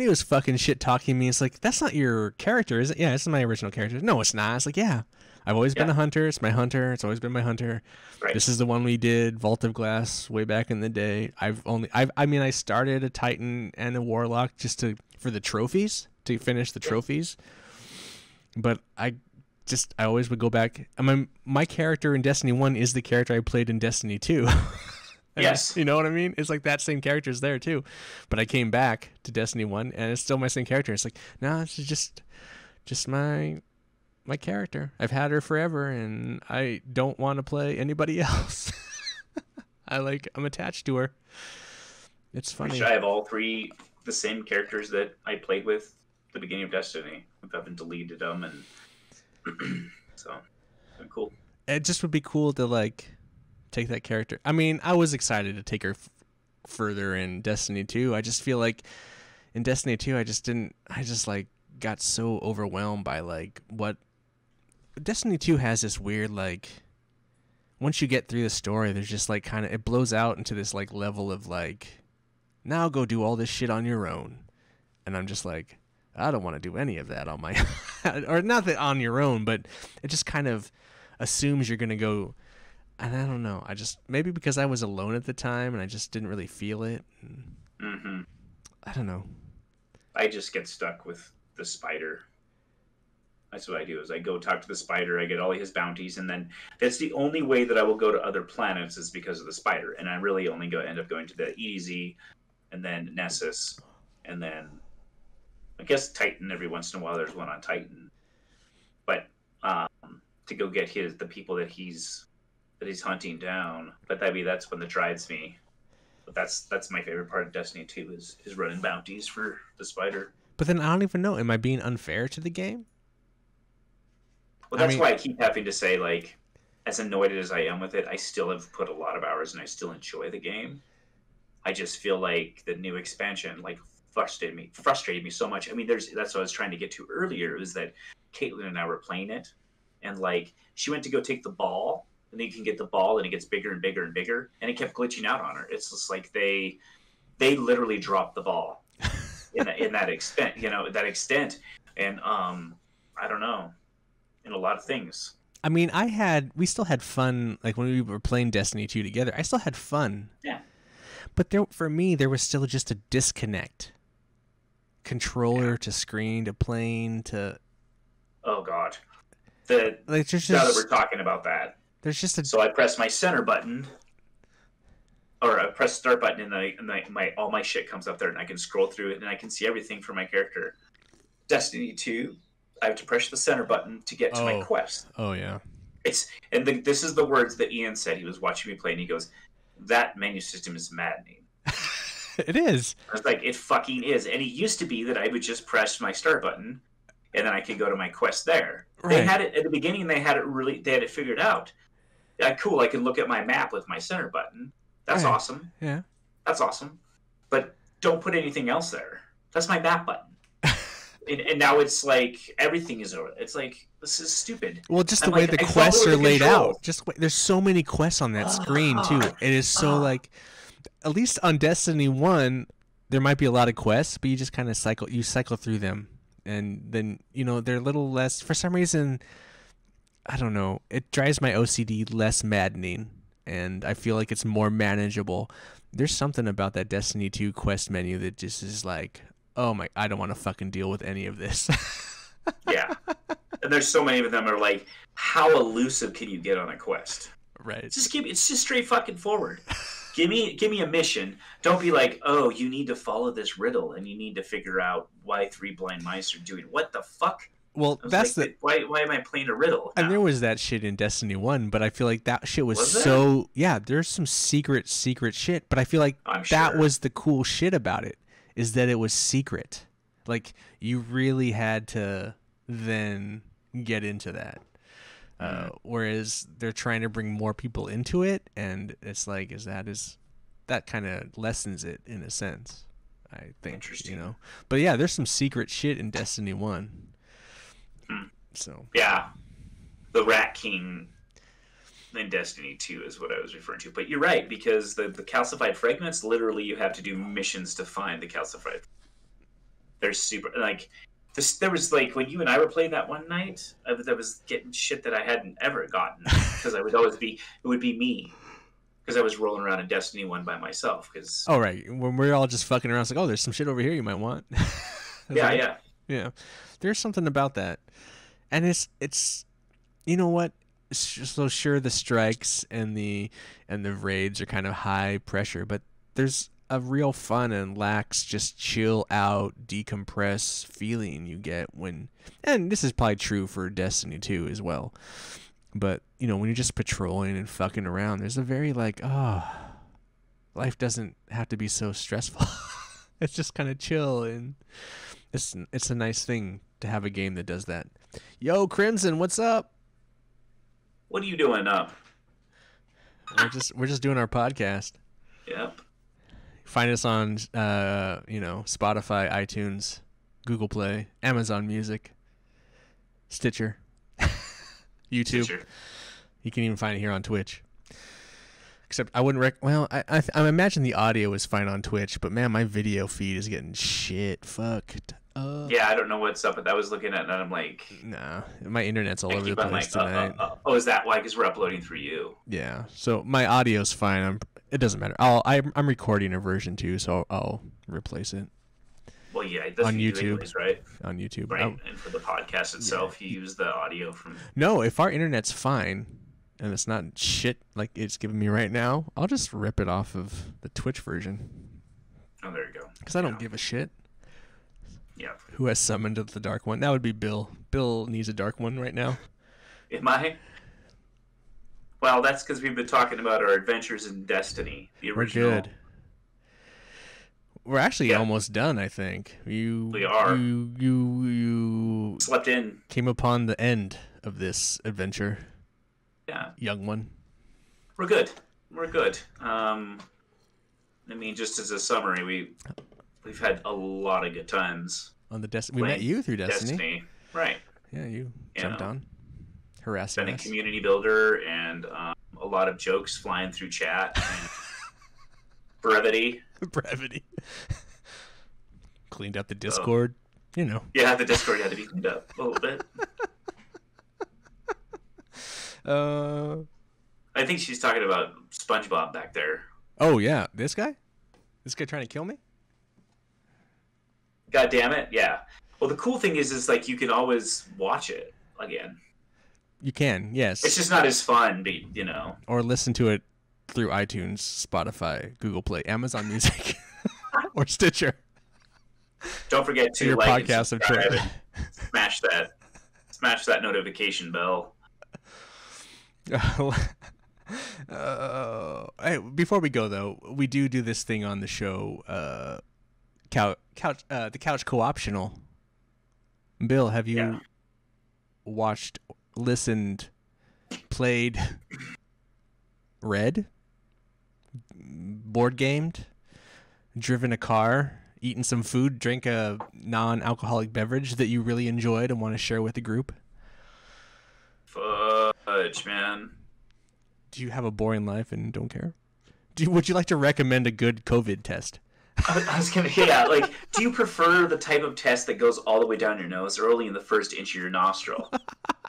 was fucking shit talking me. It's like, that's not your character, is it? Yeah, this is my original character. No, it's not. It's like, yeah. I've always been a hunter. It's my hunter. It's always been my hunter. Right. This is the one we did, Vault of Glass, way back in the day. I started a Titan and a Warlock just for the trophies, to finish the trophies. But I always would go back. My character in Destiny 1 is the character I played in Destiny 2. Yes. You know what I mean? It's like that same character's there too. But I came back to Destiny 1 and it's still my same character. It's like, no, this is just my character. I've had her forever and I don't want to play anybody else. I'm attached to her. It's funny. I have all three the same characters that I played with at the beginning of Destiny. I haven't deleted them, and so cool. It just would be cool to take that character. I mean, I was excited to take her further in Destiny 2. I just feel like in Destiny 2, I just got so overwhelmed by what Destiny 2 has. This weird once you get through the story, there's just it blows out into this level of now go do all this shit on your own. And I'm just I don't want to do any of that on my or not that on your own, but it just kind of assumes you're going to go. And I don't know. Maybe because I was alone at the time and I just didn't really feel it. Mm-hmm. I don't know. I just get stuck with the spider. That's what I do, is I go talk to the spider, I get all his bounties, and then that's the only way that I will go to other planets is because of the spider. And I really only end up going to the EDZ, and then Nessus, and then I guess Titan. Every once in a while there's one on Titan. But to go get the people that he's hunting down. But that's when the drives me. But that's my favorite part of Destiny 2 is running bounties for the spider. But then I don't even know. Am I being unfair to the game? Well, that's why I keep having to say, as annoyed as I am with it, I still have put a lot of hours and I still enjoy the game. I just feel like the new expansion frustrated me so much. I mean, that's what I was trying to get to earlier, is that Caitlin and I were playing it, and she went to go take the ball, and then you can get the ball and it gets bigger and bigger and bigger, and it kept glitching out on her. It's just they literally dropped the ball in that extent, and I don't know, in a lot of things. I mean, we still had fun, when we were playing Destiny 2 together. I still had fun. Yeah. But for me, there was still just a disconnect. Controller to screen to plane to. Oh God. Now that we're talking about that, there's just So I press my center button, or I press start button, and all my shit comes up there, and I can scroll through it, and I can see everything for my character. Destiny 2, I have to press the center button to get to my quest. Oh yeah. This is the words that Ian said. He was watching me play, and he goes, "That menu system is maddening." It is. I was like, it fucking is. And it used to be that I would just press my start button, and then I could go to my quest there. They Right. had it at the beginning. They had it figured out. Yeah, cool. I can look at my map with my center button. That's Right. awesome. Yeah. That's awesome. But don't put anything else there. That's my map button. And now it's like everything is over. It's like, this is stupid. Well, just the I'm way like, the I follow quests are the laid controls. out. There's so many quests on that screen too. It is so like, at least on Destiny 1, there might be a lot of quests, but you just kind of cycle through them, and then they're a little less. For some reason, I don't know. It drives my OCD less maddening, and I feel like it's more manageable. There's something about that Destiny 2 quest menu that just is like, oh my, I don't want to fucking deal with any of this. Yeah. And there's so many of them are like, how elusive can you get on a quest? Right. It's just straight fucking forward. Give me a mission. Don't be like, oh, you need to follow this riddle and you need to figure out why 3 blind mice are doing what the fuck. Well, that's like, why am I playing a riddle now? And there was that shit in Destiny 1, but I feel like that shit was there? so... Yeah, there's some secret shit, but I feel like that was the cool shit about it, is that it was secret. Like, you really had to then get into that. Whereas they're trying to bring more people into it, and it's like, that kind of lessens it in a sense, I think. Interesting. But yeah, there's some secret shit in Destiny 1. So yeah, the Rat King in Destiny 2 is what I was referring to. But you're right, because the calcified fragments, literally you have to do missions to find the calcified. They're super, like, there was, like, when you and I were playing that one night, I was getting shit that I hadn't ever gotten, because it would be me, because I was rolling around in Destiny 1 by myself. Cause, oh, right. When we're all just fucking around, it's like, oh, there's some shit over here you might want. yeah. There's something about that. And it's you know what? So sure, the strikes and the raids are kind of high pressure, but there's a real fun and lax, just chill out, decompress feeling you get when, and this is probably true for Destiny 2 as well. But when you're just patrolling and fucking around, there's a very like, life doesn't have to be so stressful. It's just kind of chill, and it's a nice thing to have a game that does that. Yo, Crimson, what's up? What are you doing up? We're just doing our podcast. Yep. Find us on Spotify, iTunes, Google Play, Amazon Music, Stitcher, YouTube. Stitcher. You can even find it here on Twitch. Except I wouldn't I imagine the audio is fine on Twitch, but man, my video feed is getting shit fucked up. Yeah, I don't know what's up with that. I was looking at it and I'm like, nah, my internet's all over the I'm place like, tonight. Oh, is that why? Because we're uploading through you. Yeah, so my audio's fine. It doesn't matter. I'm recording a version too, so I'll replace it. Well, yeah, that's on what you YouTube, do anyways, right? On YouTube, right? And for the podcast itself, you use the audio from. No, if our internet's fine and it's not shit like it's giving me right now, I'll just rip it off of the Twitch version. Oh, there you go. Because I don't give a shit. Yeah. Who has summoned the Dark One? That would be Bill. Bill needs a Dark One right now. Am I? Well, that's because we've been talking about our adventures in Destiny, the original. We're good. We're actually almost done, I think. We are. You slept in. Came upon the end of this adventure. Yeah. Young one. We're good. We're good. I mean, just as a summary, we've had a lot of good times. On the Destiny. We met you through Destiny. Right. Yeah, you jumped on. Harassing been us. A community builder and a lot of jokes flying through chat. And brevity. Cleaned up the Discord. Yeah, the Discord had to be cleaned up a little bit. I think she's talking about SpongeBob back there. Oh, yeah. This guy trying to kill me? God damn it. Yeah. Well, the cool thing is like you can always watch it again. You can, yes. It's just not as fun, Or listen to it through iTunes, Spotify, Google Play, Amazon Music, or Stitcher. Don't forget to your like podcast of choice. Smash that notification bell. Hey, before we go though, we do this thing on the show, the couch co-optional. Bill, have you watched, listened, played, read, board gamed, driven a car, eaten some food, drank a non-alcoholic beverage that you really enjoyed and want to share with the group? Fudge, man. Do you have a boring life and don't care? Would you like to recommend a good COVID test? I was gonna, yeah, like, do you prefer the type of test that goes all the way down your nose or only in the first inch of your nostril?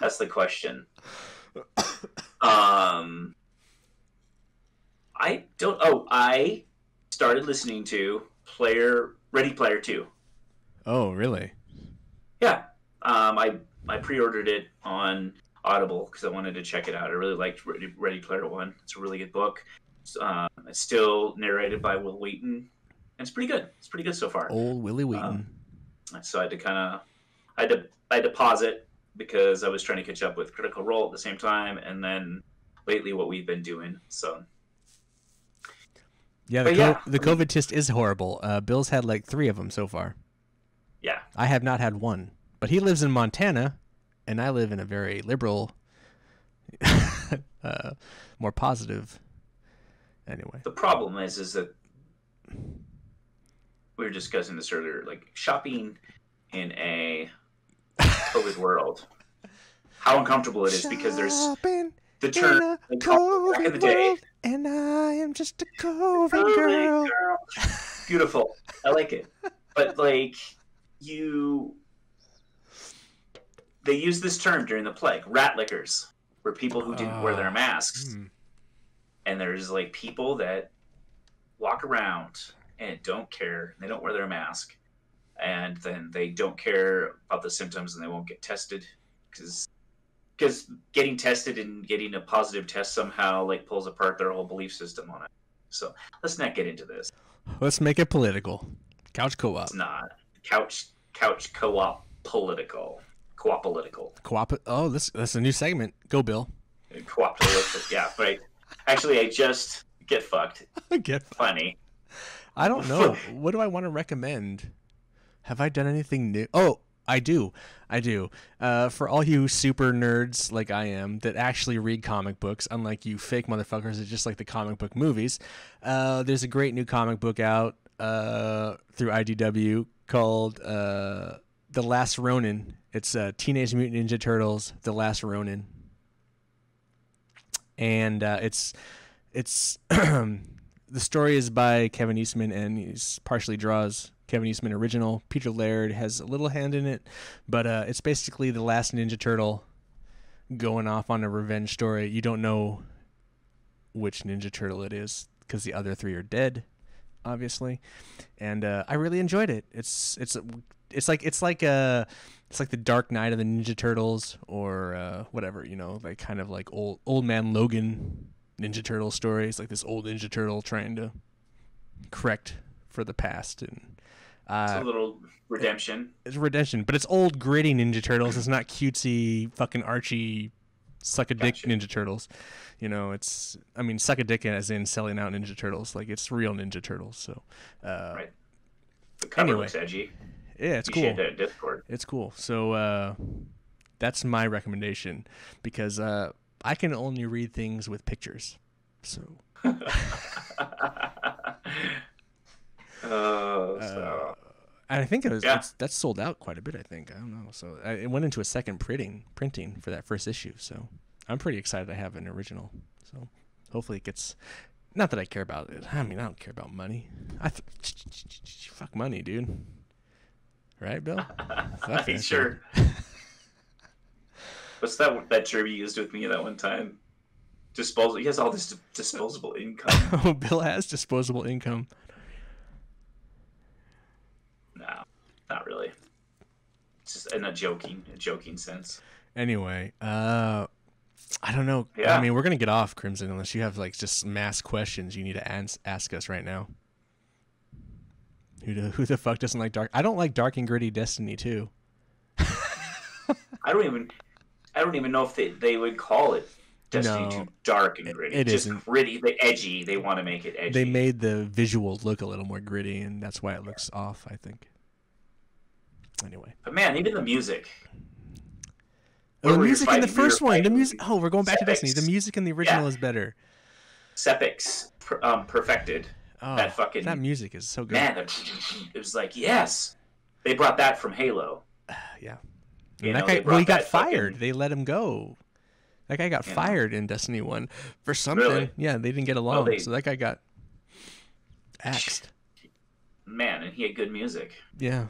That's the question. I don't. Oh, I started listening to Ready Player 2. Oh, really? Yeah. I pre-ordered it on Audible because I wanted to check it out. I really liked Ready Player One. It's a really good book. It's still narrated by Will Wheaton, and it's pretty good. It's pretty good so far. Old Willie Wheaton. So I had to pause it because I was trying to catch up with Critical Role at the same time, and then lately what we've been doing. So yeah, the COVID test is horrible. Bill's had like 3 of them so far. Yeah, I have not had one, but he lives in Montana, and I live in a very liberal, more positive. Anyway, the problem is that we were discussing this earlier, like shopping in a COVID world, how uncomfortable it is because there's the term back in the day. And I am just a COVID girl. Beautiful. I like it. But like they use this term during the plague, rat lickers, were people who didn't wear their masks. And there's like people that walk around and don't care. They don't wear their mask. And then they don't care about the symptoms and they won't get tested because getting tested and getting a positive test somehow like pulls apart their whole belief system on it. So let's not get into this. Let's make it political. Couch co-op. It's not. Couch co-op political. Co-op political. Co-op. Oh, that's a new segment. Go, Bill. Co-op political. Yeah, right. Actually, I just get fucked. Get funny. I don't know. What do I want to recommend? Have I done anything new? Oh, I do. For all you super nerds like I am that actually read comic books, unlike you fake motherfuckers that just like the comic book movies, there's a great new comic book out through IDW called The Last Ronin. It's Teenage Mutant Ninja Turtles: The Last Ronin. And it's the story is by Kevin Eastman, and he's partially draws Kevin Eastman original. Peter Laird has a little hand in it, but it's basically the last Ninja Turtle going off on a revenge story. You don't know which Ninja Turtle it is because the other 3 are dead, obviously. And I really enjoyed it. It's like the Dark Knight of the Ninja Turtles, or whatever, like kind of like old man Logan Ninja Turtle stories, like this old Ninja Turtle trying to correct for the past. And it's a little redemption. It's redemption, but it's old gritty Ninja Turtles. It's not cutesy fucking Archie suck a dick Ninja Turtles. Suck a dick as in selling out Ninja Turtles. Like it's real Ninja Turtles. So right. The cover looks edgy. Yeah, it's cool. Discord. It's cool. So that's my recommendation because I can only read things with pictures. So. And I think that's sold out quite a bit. I think, I don't know. So it went into a second printing for that first issue. So I'm pretty excited to have an original. So hopefully it gets. Not that I care about it. I don't care about money. Fuck money, dude. Right, Bill? Sure. What's that term you used with me that one time? Disposable. He has all this disposable income. Oh, Bill has disposable income. No, not really. It's just in a joking sense. Anyway, I don't know. Yeah. I mean, we're gonna get off Crimson unless you have like just mass questions you need to ask us right now. Who the fuck doesn't like dark? I don't like dark and gritty Destiny 2. I don't even know if they would call it Destiny 2 dark and gritty. It just isn't. Gritty, edgy. They want to make it edgy. They made the visuals look a little more gritty, and that's why it looks off, I think. Anyway. But man, even the music. Oh, the music in the fighting, we were first one. The fighting music. Oh, we're going back to Destiny. The Sepix. music in the original Yeah. is better. Sepix perfected Oh, that fucking that music is so good. man. It was like, yes, they brought that from Halo. Yeah. You And that know, guy, they well, he brought got that fucking- fired. They let him go. That guy got You know. fired in Destiny 1 for something. Really? Yeah, they didn't get along. they- So that guy got axed. Man, and he had good music. Yeah.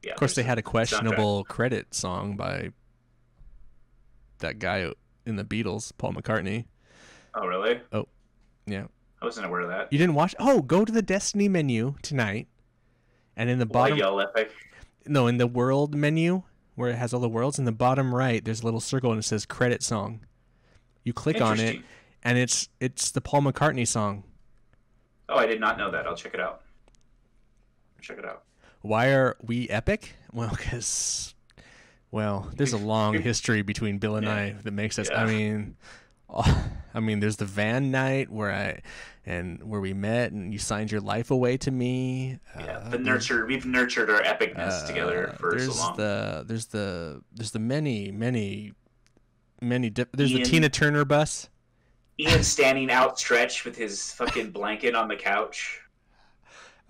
Yeah, Of course, they there's had a soundtrack. questionable credit song by that guy in the Beatles, Paul McCartney. Oh, really? Yeah. I wasn't aware of that. You didn't watch? Oh, go to the Destiny menu tonight. And in the Why bottom... yell epic? No, in the world menu, where it has all the worlds, in the bottom right, there's a little circle and it says credit song. You click on it, Interesting. and it's the Paul McCartney song. Oh, I did not know that. I'll check it out. Check it out. Why are we epic? Well, because, there's a long history between Bill and Yeah. I that makes us. Yeah. I mean, there's the van night where we met and you signed your life away to me. Yeah, we've nurtured our epicness together for so long. There's the many there's the Ian. Tina Turner bus. Ian standing outstretched with his fucking blanket on the couch.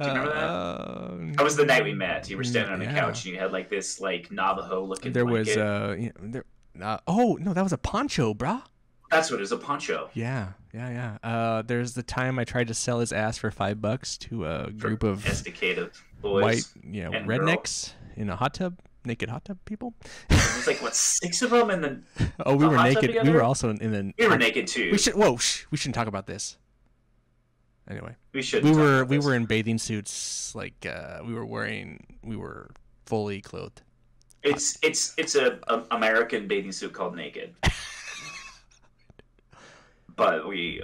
Do you remember that? That was the night we met. You were standing on the yeah. couch and you had like this like Navajo looking There was blanket. oh no, that was a poncho, brah. That's what it is, a poncho. Yeah. There's the time I tried to sell his ass for $5 to a group of Sophisticated boys. white, and rednecks in a hot tub, naked hot tub people. It was like what, 6 of them, and then Oh, we a were hot tub naked. We together? were also in the. we were naked too. We shouldn't talk about this. Anyway, We should. we were in bathing suits, like we were fully clothed. It's a American bathing suit called Naked. But we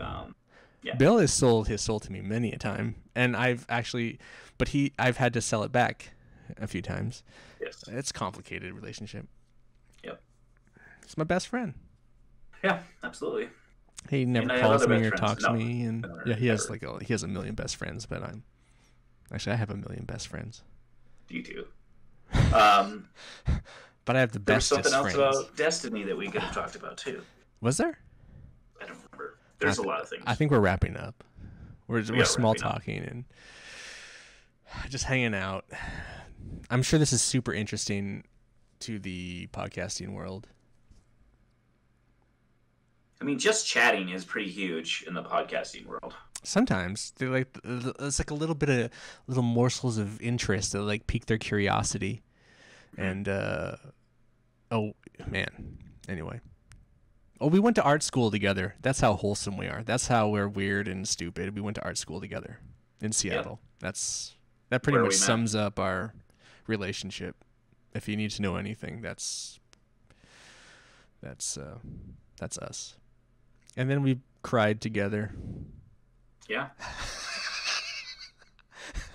yeah. Bill has sold his soul to me many a time, and I've had to sell it back a few times. Yes. It's a complicated relationship. Yep. It's my best friend. Yeah, absolutely. He never I have calls other me best or friends. talks to No, me, and never, yeah, he has never. he has a million best friends, but I have a million best friends. You too. But I have the There was bestest something else friends. about Destiny that we could have talked about too. Was there? I don't remember. There's a lot of things. I think we're wrapping up. We're are small wrapping up. talking and just hanging out. I'm sure this is super interesting to the podcasting world. I mean, just chatting is pretty huge in the podcasting world. Sometimes they're like it's like a little bit of little morsels of interest that like pique their curiosity, and oh man. Anyway, we went to art school together. That's how wholesome we are. That's how we're weird and stupid. We went to art school together in Seattle. That pretty Where much we met. sums up our relationship. If you need to know anything, that's us. And then we cried together. Yeah.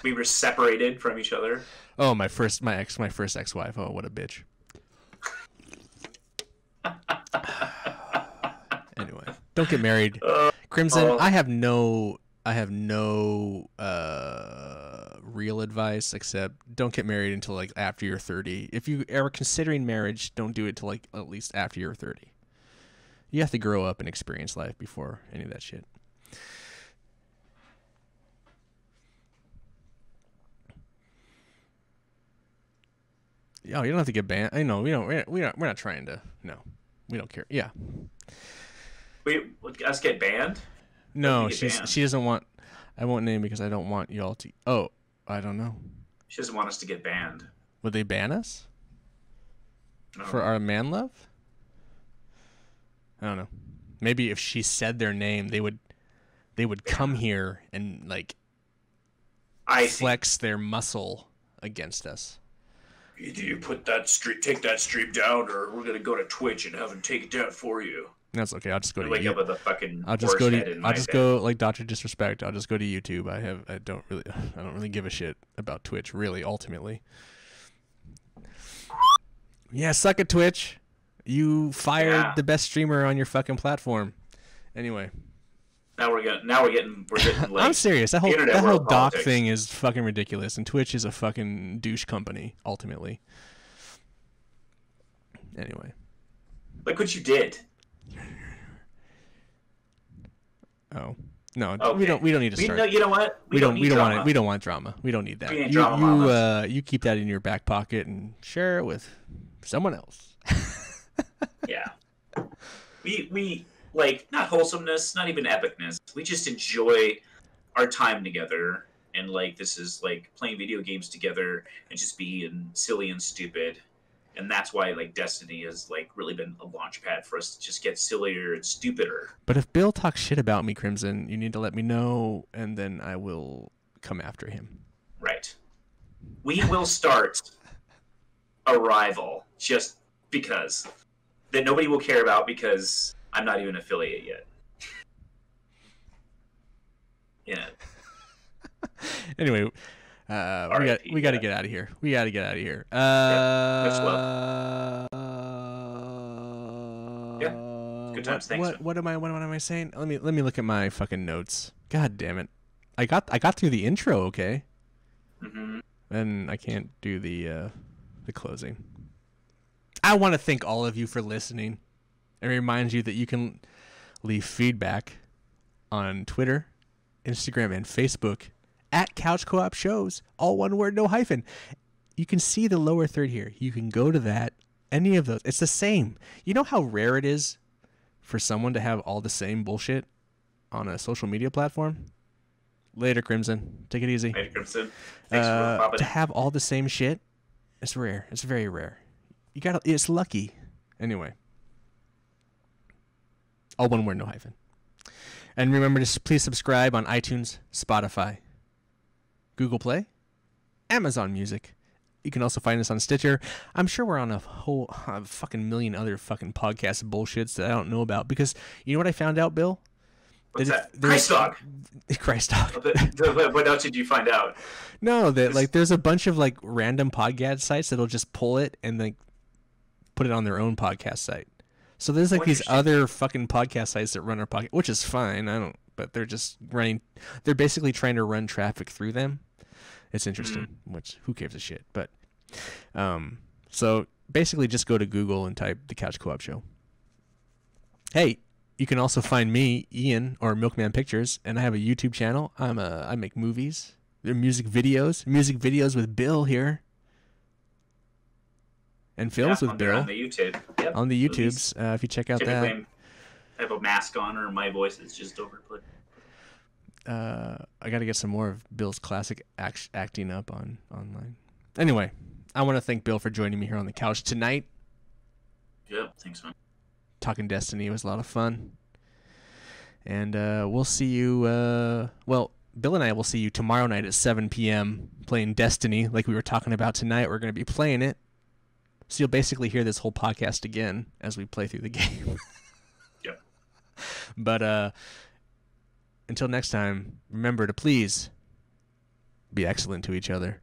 We were separated from each other. Oh, my first ex-wife. Oh, what a bitch. Anyway, don't get married, Crimson. I have no real advice except don't get married until like after you're 30. If you are considering marriage, don't do it till like at least after you're 30. You have to grow up and experience life before any of that shit. Oh, you don't have to get banned. I know we're not trying to. No, we don't care. Yeah. Us get banned? No, Get banned. she doesn't want. I won't name because I don't want y'all to. Oh, I don't know. She doesn't want us to get banned. Would they ban us No. for our man love? I don't know. Maybe if she said their name, they would come here and like I see. flex their muscle against us. Either you take that stream down, or we're gonna go to Twitch and have them take it down for you. That's okay. I'll just go to Wake you. up with a fucking. I'll just horse go head to. in I'll my just head. go like Dr. Disrespect. I'll just go to YouTube. I don't really give a shit about Twitch. Really, ultimately. Yeah, suck it, Twitch. You fired Yeah. the best streamer on your fucking platform. Anyway, Now we're getting like. I'm serious. That whole internet that whole world doc politics. thing is fucking ridiculous, and Twitch is a fucking douche company. Ultimately. Anyway, Look what you did. Oh. No, Okay. we don't need to start. You know what? We don't want drama. We don't need that. We ain't drama mamas. You keep that in your back pocket and share it with someone else. Yeah. We like not wholesomeness, not even epicness. We just enjoy our time together, and like this is like playing video games together and just being silly and stupid. And that's why like Destiny has like really been a launch pad for us to just get sillier and stupider. But if Bill talks shit about me, Crimson, you need to let me know, and then I will come after him. Right. We will start a rival just because that nobody will care about because I'm not even an affiliate yet. Yeah. Anyway, we got to get out of here. We got to get out of here. Good times. Thanks. What am I saying? Let me look at my fucking notes. God damn it. I got through the intro, okay? Mm-hmm. And I can't do the closing. I want to thank all of you for listening. And remind you that you can leave feedback on Twitter, Instagram, and Facebook at Couch Co-op Shows. All one word, no hyphen. You can see the lower third here. You can go to that. Any of those. It's the same. You know how rare it is for someone to have all the same bullshit on a social media platform? Later, Crimson. Take it easy. Later, Crimson. Thanks for popping to in. have all the same shit, it's rare. It's very rare. It's lucky. Anyway. All one word, no hyphen. And remember to please subscribe on iTunes, Spotify, Google Play, Amazon Music. You can also find us on Stitcher. I'm sure we're on a fucking million other fucking podcast bullshits that I don't know about. Because you know what I found out, Bill? What's that? Christ Dog. Christ Dog. What else did you find out? No, that like there's a bunch of like random podcast sites that'll just pull it and like put it on their own podcast site. So there's like these other fucking podcast sites that run our podcast, which is fine. But they're just running. They're basically trying to run traffic through them. It's interesting, which who gives a shit? But, so basically just go to Google and type The Couch Co-op Show. Hey, you can also find me, Ian, or Milkman Pictures, and I have a YouTube channel. I make movies. They're music videos with Bill here. And films with Bill. On the YouTube. Yep. On the YouTubes, if you check out that. I have a mask on or my voice is just overplayed. I got to get some more of Bill's classic acting up online. Anyway, I want to thank Bill for joining me here on the couch tonight. Yep, thanks, man. Talking Destiny was a lot of fun. And we'll see you, Bill and I will see you tomorrow night at 7 p.m. playing Destiny like we were talking about tonight. We're going to be playing it. So you'll basically hear this whole podcast again as we play through the game. Yep. But until next time, remember to please be excellent to each other.